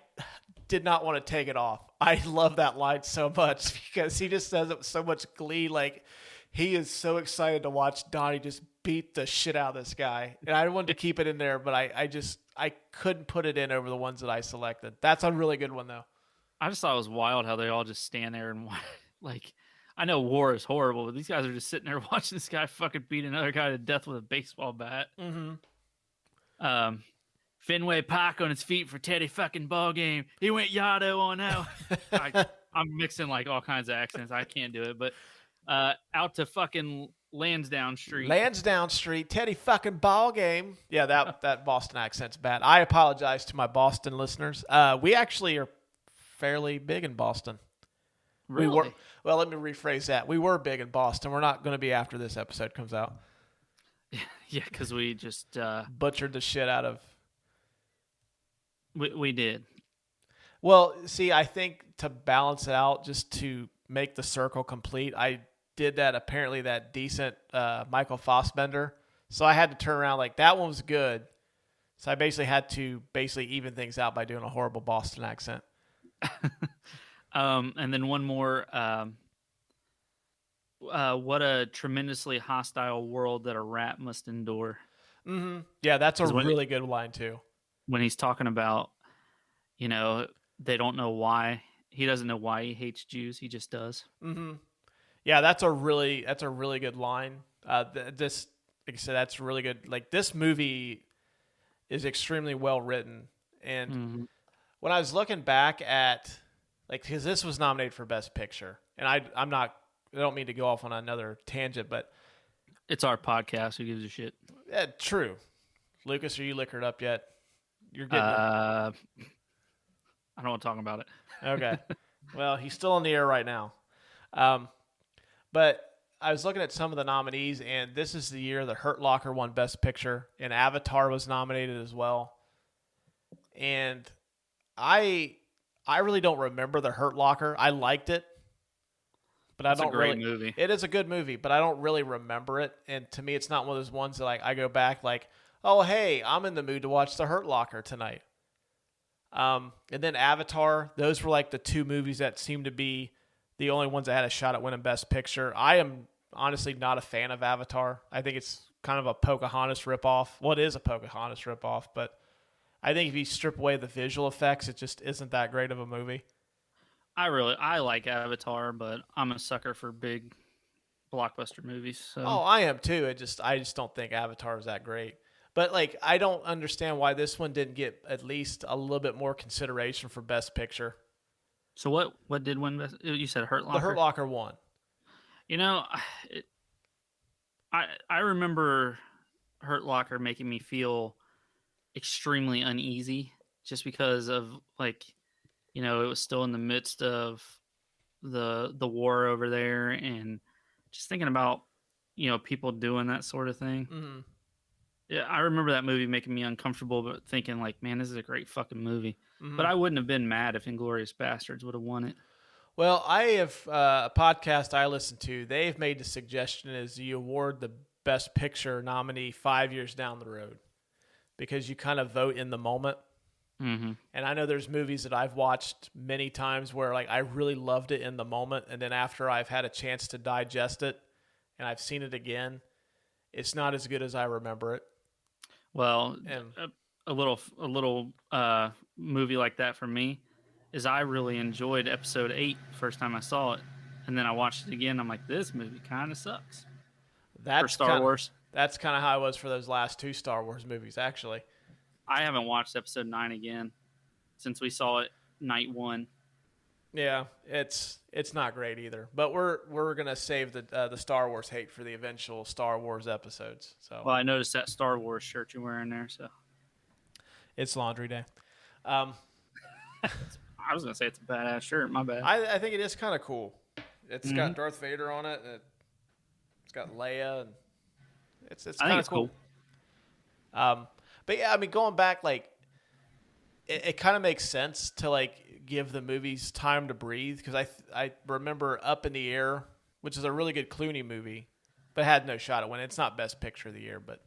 did not want to take it off. I love that line so much because he just says it with so much glee. Like, he is so excited to watch Donnie just beat the shit out of this guy. And I wanted to keep it in there, but I couldn't put it in over the ones that I selected. That's a really good one, though. I just thought it was wild how they all just stand there and like, I know war is horrible, but these guys are just sitting there watching this guy fucking beat another guy to death with a baseball bat. Mm-hmm. Fenway Park on his feet for Teddy fucking ball game. He went Yado on out. I'm mixing like all kinds of accents. I can't do it, but out to fucking Lansdowne Street. Lansdowne Street, Teddy fucking ball game. Yeah, that Boston accent's bad. I apologize to my Boston listeners. We actually are fairly big in Boston. Really? Well, let me rephrase that. We were big in Boston. We're not going to be after this episode comes out. Yeah, because we just butchered the shit out of. We did. Well, see, I think to balance it out, just to make the circle complete, I did that decent Michael Fassbender. So I had to turn around like that one was good. So I basically had to even things out by doing a horrible Boston accent. And then one more. What a tremendously hostile world that a rat must endure. Mm-hmm. Yeah, that's a really good line too. When he's talking about, they don't know why. He doesn't know why he hates Jews. He just does. Mm-hmm. Yeah, that's a really good line. This, like I said, that's really good. Like, this movie is extremely well written. And when I was looking back at, like, because this was nominated for Best Picture, and I don't mean to go off on another tangent, but it's our podcast. Who gives a shit? Yeah, true. Lucas, are you liquored up yet? You're getting I don't want to talk about it. Okay. Well, he's still on the air right now. But I was looking at some of the nominees, and this is the year that Hurt Locker won Best Picture, and Avatar was nominated as well. And I really don't remember the Hurt Locker. I liked it, but It's I don't a great really. movie. It is a good movie, but I don't really remember it. And to me, it's not one of those ones that like I go back like, oh hey, I'm in the mood to watch the Hurt Locker tonight. And then Avatar. Those were like the two movies that seemed to be the only ones that had a shot at winning Best Picture. I am honestly not a fan of Avatar. I think it's kind of a Pocahontas ripoff. Well, it is a Pocahontas ripoff, but I think if you strip away the visual effects, it just isn't that great of a movie. I like Avatar, but I'm a sucker for big blockbuster movies. So. Oh, I am too. I just don't think Avatar is that great. But like, I don't understand why this one didn't get at least a little bit more consideration for Best Picture. So what did win Best? You said Hurt Locker? The Hurt Locker won. You know, I remember Hurt Locker making me feel extremely uneasy just because of like, you know, it was still in the midst of the war over there, and just thinking about, you know, people doing that sort of thing. Mm-hmm. Yeah, I remember that movie making me uncomfortable, but thinking like, man, this is a great fucking movie. Mm-hmm. But I wouldn't have been mad if Inglourious Basterds would have won it. Well, I have a podcast I listen to. They've made the suggestion is you award the Best Picture nominee 5 years down the road because you kind of vote in the moment. Mm-hmm. And I know there's movies that I've watched many times where like I really loved it in the moment, and then after I've had a chance to digest it and I've seen it again, it's not as good as I remember it. Well, And a little movie like that for me is I really enjoyed Episode 8 first time I saw it, and then I watched it again. I'm like, this movie kind of sucks. For Star Wars. That's kind of how I was for those last two Star Wars movies, actually. I haven't watched Episode 9 again since we saw it night one. Yeah, it's not great either. But we're gonna save the Star Wars hate for the eventual Star Wars episodes. So Well, I noticed that Star Wars shirt you're wearing there, so it's laundry day. I was gonna say it's a badass shirt. My bad. I think it is kind of cool. It's got Darth Vader on it. And it's got Leia, and it's kind of cool. But yeah, I mean, going back, like, it kind of makes sense to like give the movies time to breathe because I remember Up in the Air, which is a really good Clooney movie, but had no shot at winning. It's not Best Picture of the year, but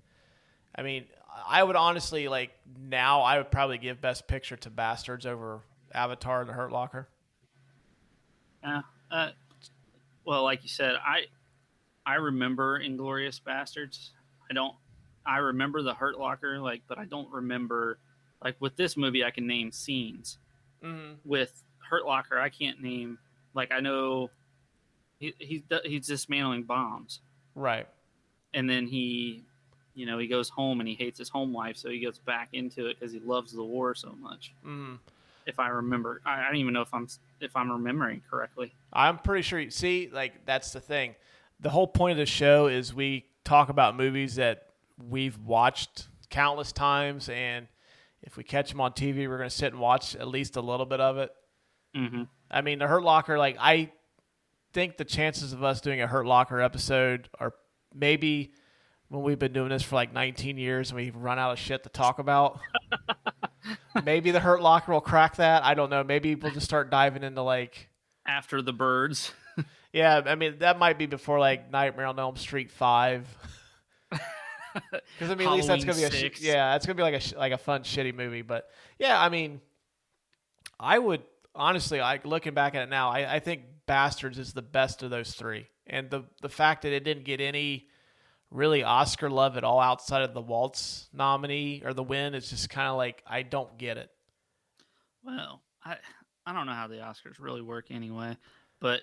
I mean, I would honestly like now I would probably give Best Picture to Bastards over Avatar and The Hurt Locker. Yeah. Well, like you said, I remember Inglourious Basterds. I remember The Hurt Locker, like, but I don't remember, like, with this movie, I can name scenes. Mm-hmm. With Hurt Locker, I can't name, like, I know he's dismantling bombs. Right. And then he goes home and he hates his home life, so he goes back into it because he loves the war so much. Mm-hmm. If I remember, I don't even know if I'm remembering correctly. I'm pretty sure. See, like, that's the thing. The whole point of the show is we talk about movies that we've watched countless times, and if we catch them on TV, we're going to sit and watch at least a little bit of it. Mm-hmm. I mean, The Hurt Locker, like, I think the chances of us doing a Hurt Locker episode are maybe when we've been doing this for like 19 years and we've run out of shit to talk about. Maybe The Hurt Locker will crack that. I don't know. Maybe we'll just start diving into like After the Birds. Yeah, I mean, that might be before like Nightmare on Elm Street 5. Because I mean, at least that's gonna be that's gonna be like a fun shitty movie. But yeah, I mean, I would honestly, like looking back at it now, I think Bastards is the best of those three, and the fact that it didn't get any really Oscar love at all outside of the Waltz nominee or the win is just kind of like I don't get it. Well, I don't know how the Oscars really work anyway, but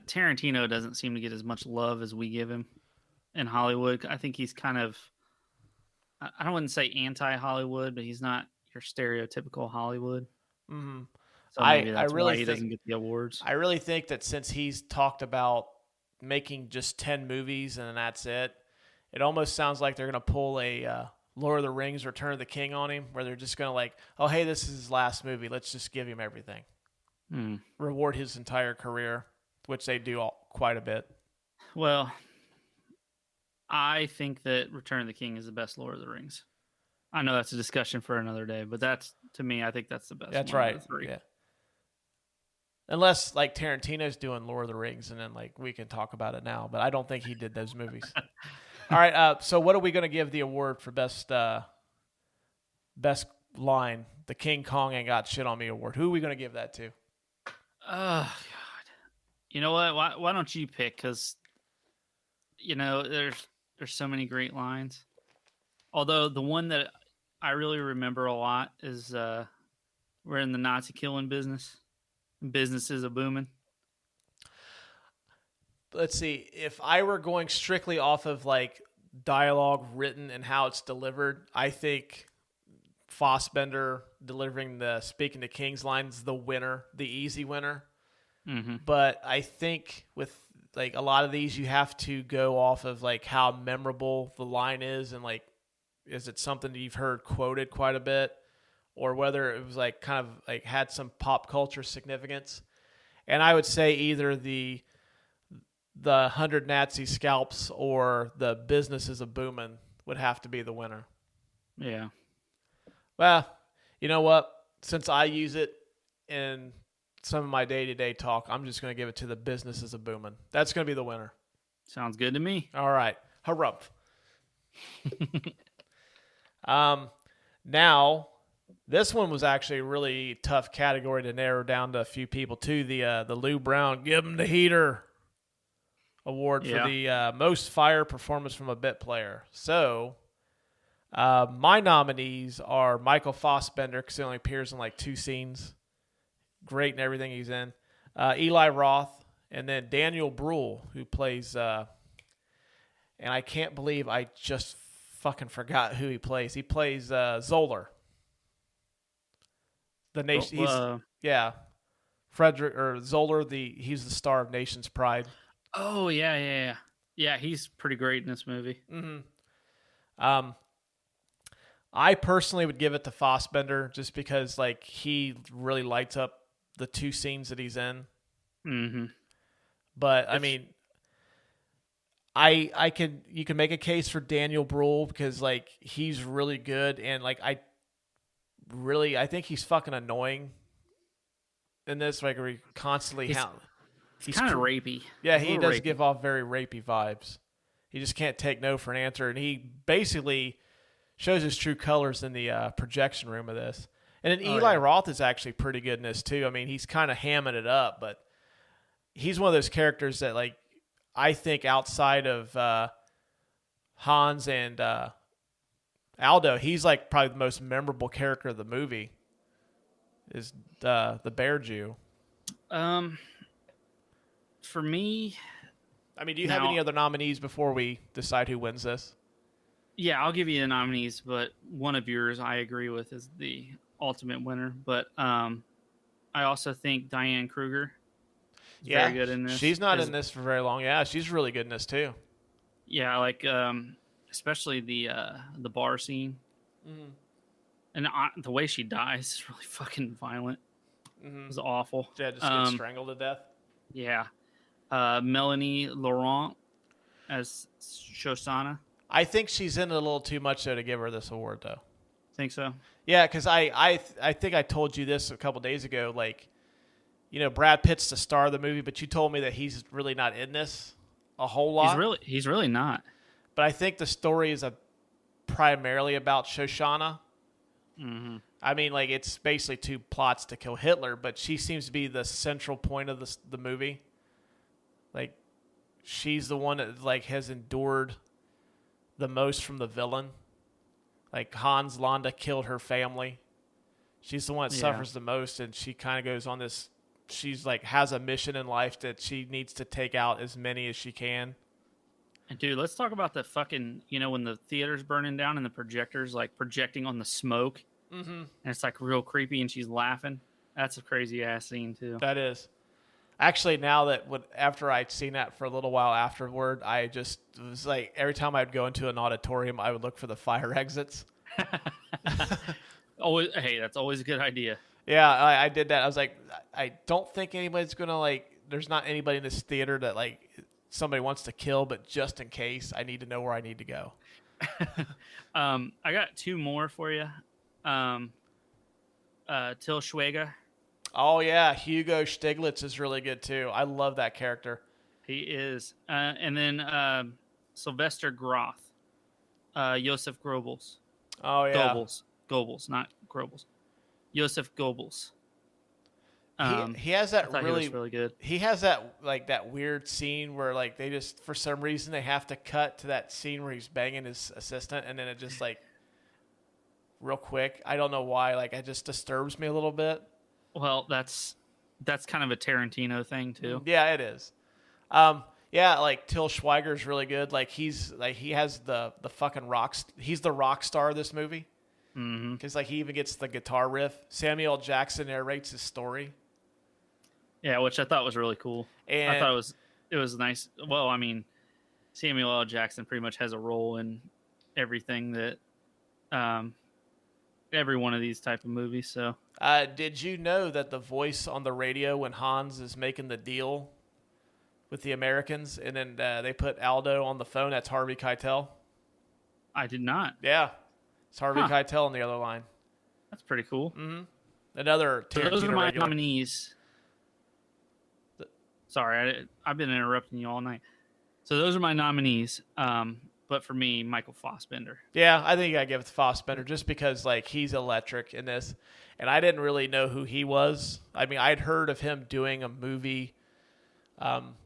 Tarantino doesn't seem to get as much love as we give him in Hollywood. I think he's kind of, I wouldn't say anti-Hollywood, but he's not your stereotypical Hollywood. Mm-hmm. So maybe that's why he doesn't get the awards. I really think that since he's talked about making just 10 movies and that's it, it almost sounds like they're going to pull a Lord of the Rings Return of the King on him, where they're just going to like, oh, hey, this is his last movie. Let's just give him everything. Reward his entire career, which they do quite a bit. Well, I think that Return of the King is the best Lord of the Rings. I know that's a discussion for another day, but that's, to me, I think that's the best. That's one right. of the three. Yeah. Unless like Tarantino's doing Lord of the Rings, and then like we can talk about it now. But I don't think he did those movies. All right. So what are we going to give the award for best line? The King Kong ain't got shit on me award. Who are we going to give that to? Oh God! You know what? Why don't you pick? Because there's so many great lines. Although the one that I really remember a lot is we're in the Nazi killing business. Business is a booming. Let's see. If I were going strictly off of like dialogue written and how it's delivered, I think Fassbender delivering the speaking to King's lines the winner, the easy winner. Mm-hmm. But I think with like a lot of these, you have to go off of like how memorable the line is, and like, is it something that you've heard quoted quite a bit, or whether it was like kind of like had some pop culture significance. And I would say either the 100 Nazi scalps or the business is a booming would have to be the winner. Yeah. Well, you know what? Since I use it in some of my day-to-day talk, I'm just going to give it to the business is a booming. That's going to be the winner. Sounds good to me. All right. Harumph. Now, this one was actually a really tough category to narrow down to a few people, too. The Lou Brown Give 'em the Heater award for the most fire performance from a bit player. So, my nominees are Michael Fassbender, because he only appears in like 2 scenes. Great in everything he's in. Eli Roth, and then Daniel Bruhl, who plays, and I can't believe I just fucking forgot who he plays. He plays Zoller. The nation, Frederick or Zoller. He's the star of Nation's Pride. Oh yeah. He's pretty great in this movie. Mm-hmm. I personally would give it to Fassbender just because like he really lights up the 2 scenes that he's in. Mm-hmm. But I mean, you can make a case for Daniel Bruhl because like he's really good, and like I think he's fucking annoying in this. Like we constantly he's kind of rapey. Yeah, he does give off very rapey vibes. He just can't take no for an answer, and he basically shows his true colors in the projection room of this. And then Eli Roth is actually pretty good in this too. I mean, he's kind of hamming it up, but he's one of those characters that like I think outside of Hans and Aldo, he's like probably the most memorable character of the movie. Is the Bear Jew? For me, I mean, do you have any other nominees before we decide who wins this? Yeah, I'll give you the nominees, but one of yours I agree with is the ultimate winner. But I also think Diane Kruger is very good in this. She's not in this for very long. Yeah, she's really good in this too. Yeah, like especially the bar scene. Mm-hmm. And the way she dies is really fucking violent. Mm-hmm. It was awful. Yeah, just get strangled to death. Yeah. Melanie Laurent as Shoshana. I think she's in it a little too much though to give her this award though. Think so? Yeah, because I think I told you this a couple days ago. Like, you know, Brad Pitt's the star of the movie, but you told me that he's really not in this a whole lot. He's really not. But I think the story is primarily about Shoshana. Mm-hmm. I mean, like, it's basically 2 plots to kill Hitler, but she seems to be the central point of the movie. Like, she's the one that like has endured the most from the villain. Like Hans Landa killed her family. She's the one that suffers the most, and she kind of goes on this. She's like has a mission in life that she needs to take out as many as she can. And dude, let's talk about the fucking, when the theater's burning down and the projector's like projecting on the smoke. Mm-hmm. And it's like real creepy and she's laughing. That's a crazy ass scene too. That is. Actually, now that after I'd seen that for a little while afterward, I just it was like every time I'd go into an auditorium, I would look for the fire exits. Hey, that's always a good idea. Yeah, I did that. I was like, I don't think anybody's gonna like. There's not anybody in this theater that like somebody wants to kill, but just in case, I need to know where I need to go. I got 2 more for you. Till Schweiger. Oh yeah, Hugo Stiglitz is really good too. I love that character. He is. And then Sylvester Groth. Joseph Goebbels. Oh yeah. Goebbels, not Goebbels. Joseph Goebbels. He has that he was really good. He has that that weird scene where they just for some reason they have to cut to that scene where he's banging his assistant, and then it just real quick. I don't know why. It just disturbs me a little bit. Well, that's kind of a Tarantino thing too. Yeah, it is. Till Schweiger is really good. He has the fucking he's the rock star of this movie. Because he even gets the guitar riff. Samuel L. Jackson narrates his story. Yeah, which I thought was really cool. And I thought it was nice. Well, I mean, Samuel L. Jackson pretty much has a role in everything that every one of these type of movies. So, did you know that the voice on the radio when Hans is making the deal with the Americans, and then they put Aldo on the phone? That's Harvey Keitel. I did not. Yeah, it's Harvey Keitel on the other line. That's pretty cool. Mm-hmm. Another Tarantino those are my regular. nominees. Sorry, I've been interrupting you all night. So those are my nominees. But for me, Michael Fassbender. Yeah, I think you gotta give it to Fassbender just because he's electric in this, and I didn't really know who he was. I mean, I'd heard of him doing a movie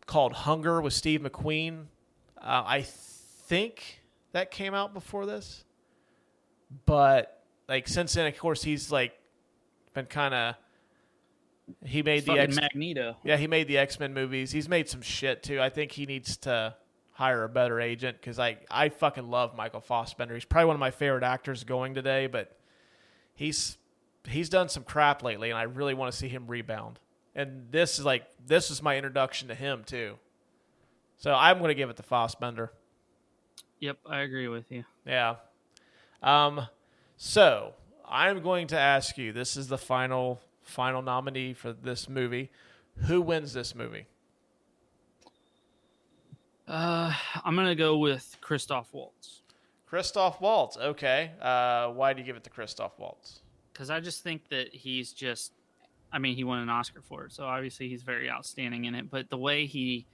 called Hunger with Steve McQueen. I think that came out before this, but since then, of course, he's been kind of. He made the Magneto. Yeah, he made the X-Men movies. He's made some shit too. I think he needs to hire a better agent because I fucking love Michael Fassbender. He's probably one of my favorite actors going today, but he's done some crap lately, and I really want to see him rebound. And this is my introduction to him too. So I'm going to give it to Fassbender. Yep, I agree with you. Yeah. So I'm going to ask you. This is the final nominee for this movie. Who wins this movie? I'm going to go with Christoph Waltz. Christoph Waltz. Okay. Why do you give it to Christoph Waltz? Because I just think that he's just... I mean, he won an Oscar for it, so obviously he's very outstanding in it. But the way he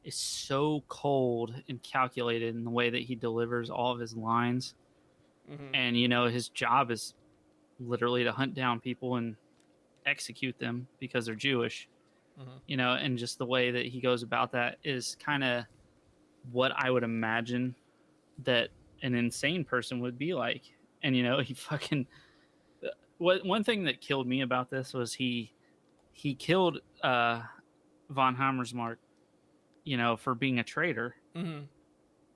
is so cold and calculated in the way that he delivers all of his lines. Mm-hmm. And, his job is literally to hunt down people and execute them because they're Jewish, and just the way that he goes about that is kind of what I would imagine that an insane person would be like. And, he fucking, one thing that killed me about this was he killed von Hammersmark, for being a traitor,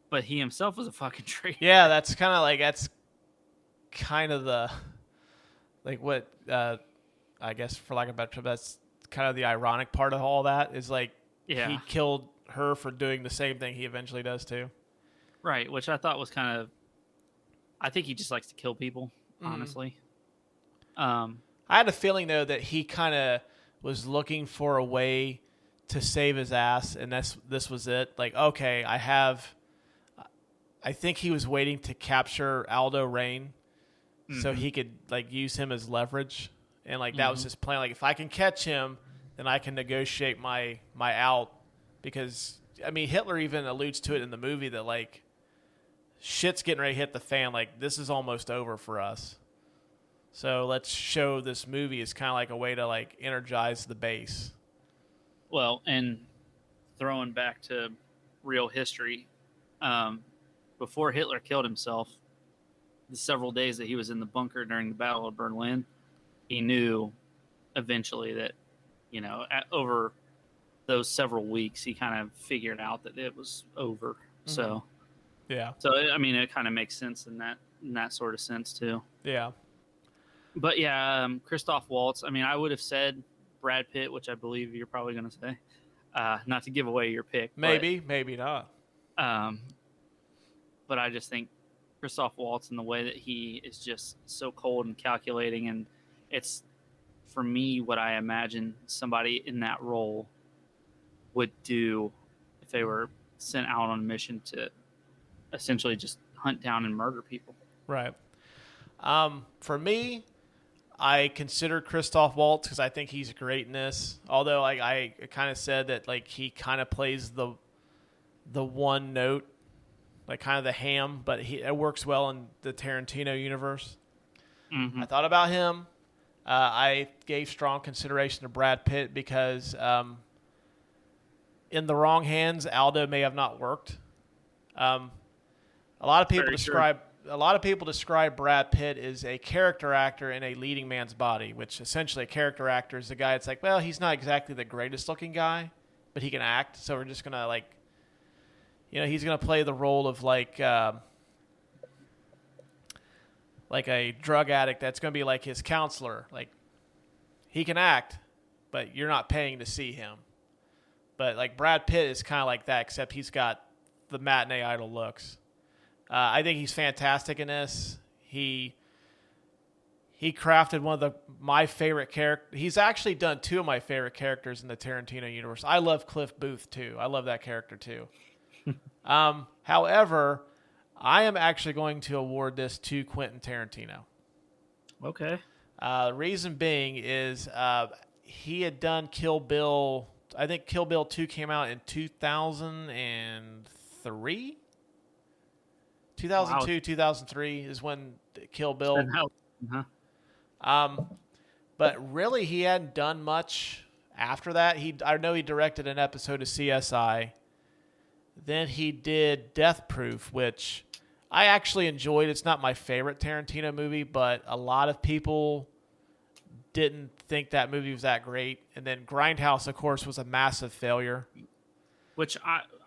but he himself was a fucking traitor. Yeah. That's kind of the, what, I guess for lack of a better term, that's kind of the ironic part of all that is he killed her for doing the same thing he eventually does too. Right, which I thought was kind of, I think he just likes to kill people, honestly. I had a feeling though that he kind of was looking for a way to save his ass, and this was it. Okay, I think he was waiting to capture Aldo Rain so he could use him as leverage. And that was his plan. If I can catch him, then I can negotiate my out. Because I mean, Hitler even alludes to it in the movie that shit's getting ready to hit the fan. This is almost over for us. So let's show this movie as kind of a way to energize the base. Well, and throwing back to real history, before Hitler killed himself, the several days that he was in the bunker during the Battle of Berlin, he knew eventually that, over those several weeks, he kind of figured out that it was over. Mm-hmm. So, yeah. So, I mean, it kind of makes sense in that sort of sense too. Yeah. But yeah, Christoph Waltz, I mean, I would have said Brad Pitt, which I believe you're probably going to say, not to give away your pick. Maybe not. But I just think Christoph Waltz and the way that he is just so cold and calculating, and it's, for me, what I imagine somebody in that role would do if they were sent out on a mission to essentially just hunt down and murder people. Right. For me, I consider Christoph Waltz because I think he's great in this. Although I kind of said that like he kind of plays the one note, like kind of the ham, but it works well in the Tarantino universe. Mm-hmm. I thought about him. I gave strong consideration to Brad Pitt because in the wrong hands, Aldo may have not worked. A lot of people describe Brad Pitt as a character actor in a leading man's body, which essentially a character actor is the guy that's like, well, he's not exactly the greatest looking guy, but he can act. So we're just going to he's going to play the role of like a drug addict that's going to be like his counselor. Like he can act, but you're not paying to see him. But like Brad Pitt is kind of like that, except he's got the matinee idol looks. I think he's fantastic in this. He crafted one of my favorite characters. He's actually done two of my favorite characters in the Tarantino universe. I love Cliff Booth too. I love that character too. However, I am actually going to award this to Quentin Tarantino. Okay. The reason being is he had done Kill Bill. I think Kill Bill 2 came out in 2003. 2002, 2003 is when Kill Bill. Uh-huh. But really, he hadn't done much after that. I know he directed an episode of CSI. Then he did Death Proof, which I actually enjoyed. It's not my favorite Tarantino movie, but a lot of people didn't think that movie was that great. And then Grindhouse, of course, was a massive failure. Which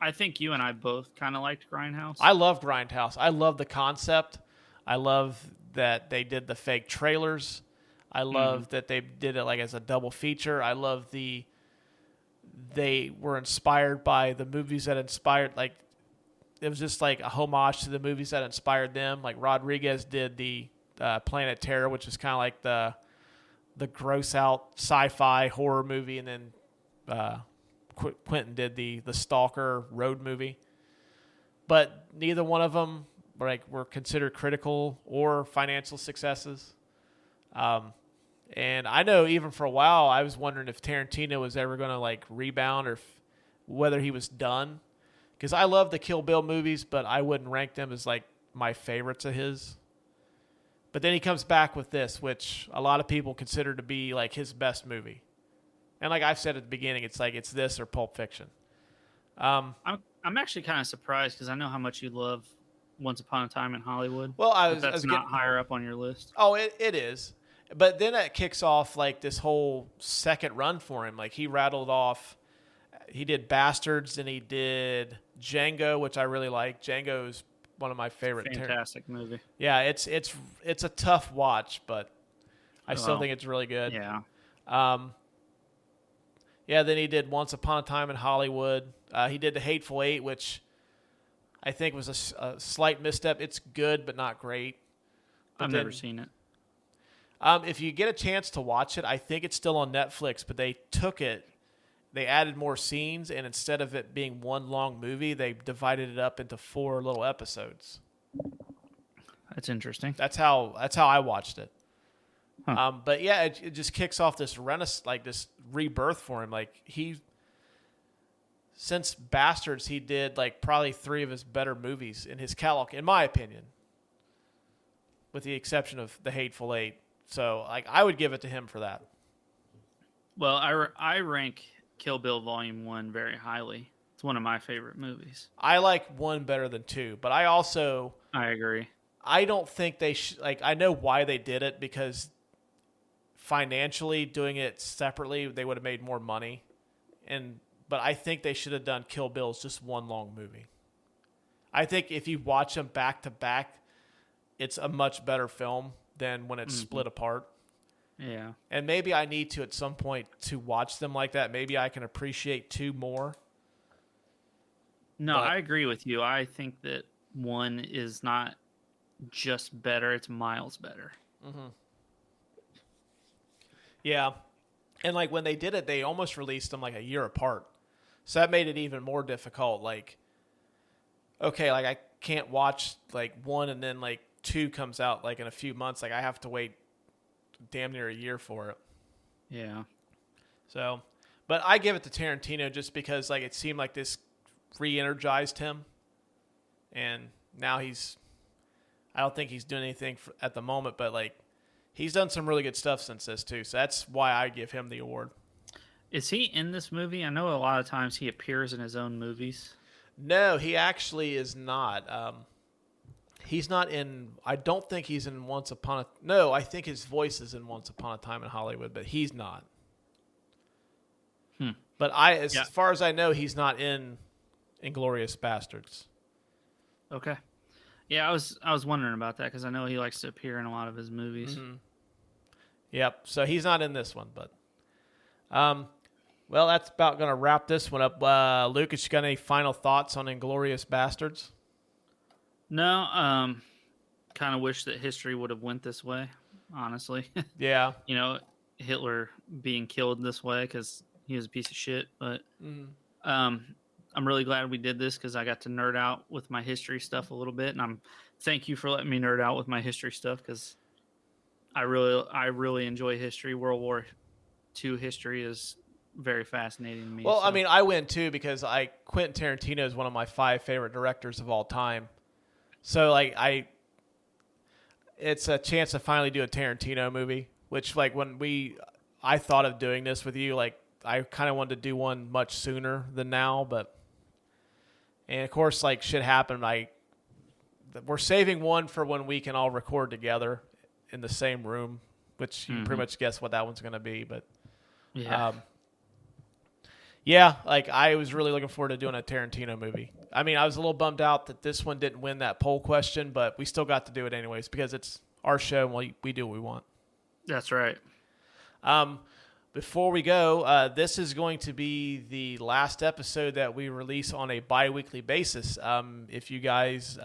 I think you and I both kind of liked Grindhouse. I love Grindhouse. I love the concept. I love that they did the fake trailers. I love that they did it like as a double feature. I love they were inspired by the movies that inspired, like it was just like a homage to the movies that inspired them. Like Rodriguez did the Planet Terror, which is kind of like the gross out sci-fi horror movie, and then Quentin did the Stalker road movie. But neither one of them were considered critical or financial successes. And I know even for a while I was wondering if Tarantino was ever going to like rebound or whether he was done. Because I love the Kill Bill movies, but I wouldn't rank them as like my favorites of his. But then he comes back with this, which a lot of people consider to be like his best movie. And like I've said at the beginning, it's like it's this or Pulp Fiction. I'm actually kind of surprised because I know how much you love Once Upon a Time in Hollywood. Well, that's not higher up on your list. Oh, it is. But then it kicks off like this whole second run for him. Like he rattled off, he did Bastards and he did Django, which I really like. Django is one of my favorite. Fantastic movie. Yeah, it's a tough watch, but I still think it's really good. Yeah. Yeah, then he did Once Upon a Time in Hollywood. He did The Hateful Eight, which I think was a slight misstep. It's good, but not great. I've never seen it. If you get a chance to watch it, I think it's still on Netflix, but they took it, they added more scenes, and instead of it being one long movie, they divided it up into 4 little episodes. That's interesting. That's how I watched it. Huh. But yeah, it just kicks off this this rebirth for him. Like since Bastards, he did like probably 3 of his better movies in his catalog, in my opinion, with the exception of The Hateful Eight. So like I would give it to him for that. Well, I rank Kill Bill Volume 1 very highly. It's one of my favorite movies. I like 1 better than 2, but I agree. I don't think they I know why they did it, because financially doing it separately they would have made more money, but I think they should have done Kill Bill as just one long movie. I think if you watch them back to back, it's a much better film than when it's split apart. Yeah. And maybe I need to at some point to watch them like that. Maybe I can appreciate 2 more. No, I agree with you. I think that 1 is not just better, it's miles better. Mm-hmm. Yeah. And like when they did it, they almost released them like a year apart. So that made it even more difficult. Like okay, like I can't watch like 1 and then like 2 comes out like in a few months. Like I have to wait damn near a year for it. Yeah. So, but I give it to Tarantino just because like it seemed like this re-energized him, and now I don't think he's doing anything at the moment, but like he's done some really good stuff since this too. So that's why I give him the award. Is he in this movie? I know a lot of times he appears in his own movies. No, he actually is not. He's not in. I don't think he's in Once Upon a. No, I think his voice is in Once Upon a Time in Hollywood, but he's not. But as far as I know, he's not in Inglourious Basterds. Okay. Yeah, I was wondering about that because I know he likes to appear in a lot of his movies. Mm-hmm. Yep. So he's not in this one, but well, that's about going to wrap this one up. Lucas, you got any final thoughts on Inglourious Basterds? No. Kind of wish that history would have went this way. Honestly. Yeah. You know, Hitler being killed this way because he was a piece of shit. But I'm really glad we did this because I got to nerd out with my history stuff a little bit, and thank you for letting me nerd out with my history stuff because I really enjoy history. World War II history is very fascinating to me. Well, so. I mean, I win too because Quentin Tarantino is one of my 5 favorite directors of all time. So like it's a chance to finally do a Tarantino movie, which like when I thought of doing this with you, like I kind of wanted to do one much sooner than now, and of course, like shit happened. We're saving one for when we can all record together in the same room, which you pretty much guess what that one's going to be. But yeah, like I was really looking forward to doing a Tarantino movie. I mean, I was a little bummed out that this one didn't win that poll question, but we still got to do it anyways because it's our show and we do what we want. That's right. Before we go, this is going to be the last episode that we release on a bi-weekly basis. If you guys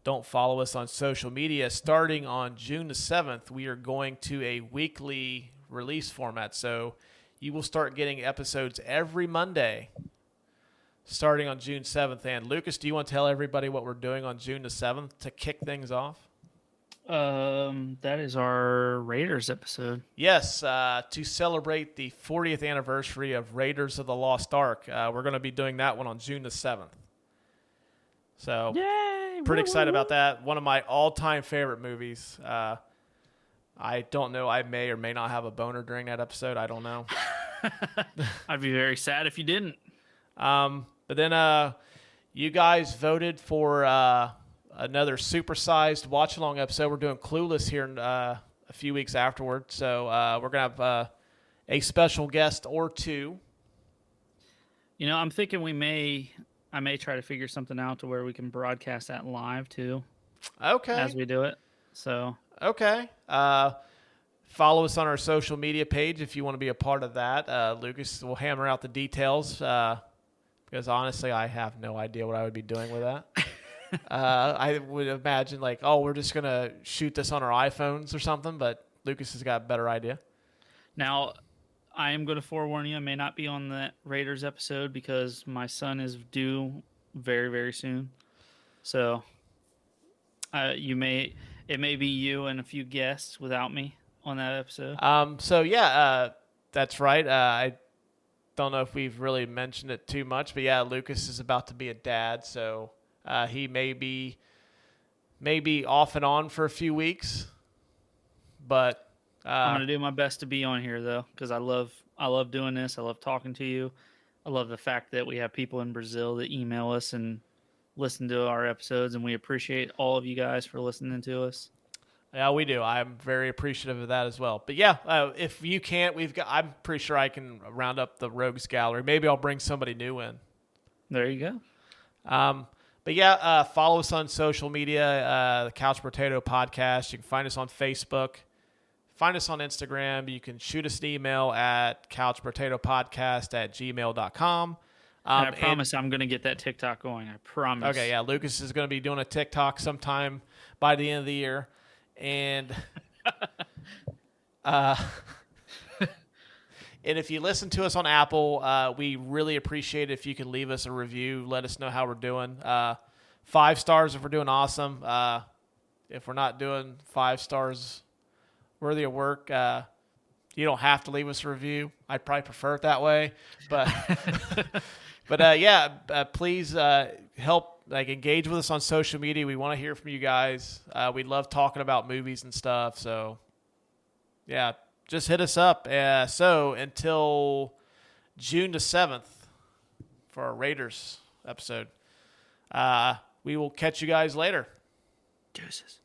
don't follow us on social media, starting on June the 7th, we are going to a weekly release format. So you will start getting episodes every Monday starting on June 7th. And Lucas, do you want to tell everybody what we're doing on June the 7th to kick things off? That is our Raiders episode. Yes, to celebrate the 40th anniversary of Raiders of the Lost Ark. We're going to be doing that one on June the 7th. So, yay! Pretty excited about that. One of my all-time favorite movies. I don't know. I may or may not have a boner during that episode. I don't know. I'd be very sad if you didn't. But then you guys voted for another supersized watch-along episode. We're doing Clueless here in a few weeks afterward. So we're going to have a special guest or two. You know, I'm thinking I may try to figure something out to where we can broadcast that live too. Okay. As we do it. So. Okay. Follow us on our social media page if you want to be a part of that. Lucas will hammer out the details because honestly, I have no idea what I would be doing with that. I would imagine like, we're just going to shoot this on our iPhones or something, but Lucas has got a better idea. Now, I am going to forewarn you, I may not be on that Raiders episode because my son is due very, very soon. So, it may be you and a few guests without me on that episode. That's right. I don't know if we've really mentioned it too much, but yeah, Lucas is about to be a dad, so he may be off and on for a few weeks, but I'm going to do my best to be on here though, because I love doing this. I love talking to you. I love the fact that we have people in Brazil that email us and listen to our episodes, and we appreciate all of you guys for listening to us. Yeah, we do. I'm very appreciative of that as well. But yeah, if you can't, I'm pretty sure I can round up the Rogues Gallery. Maybe I'll bring somebody new in. There you go. But yeah, follow us on social media, the Couch Brotato Podcast. You can find us on Facebook. Find us on Instagram. You can shoot us an email at couchbrotatopodcast@gmail.com. I promise I'm going to get that TikTok going. I promise. Okay, yeah. Lucas is going to be doing a TikTok sometime by the end of the year. And and if you listen to us on Apple, we really appreciate it if you can leave us a review. Let us know how we're doing. 5 stars if we're doing awesome. If we're not doing 5 stars worthy of work, you don't have to leave us a review. I'd probably prefer it that way, but please help engage with us on social media. We want to hear from you guys. We love talking about movies and stuff. So yeah, just hit us up. So until June the 7th for our Raiders episode, we will catch you guys later. Deuces.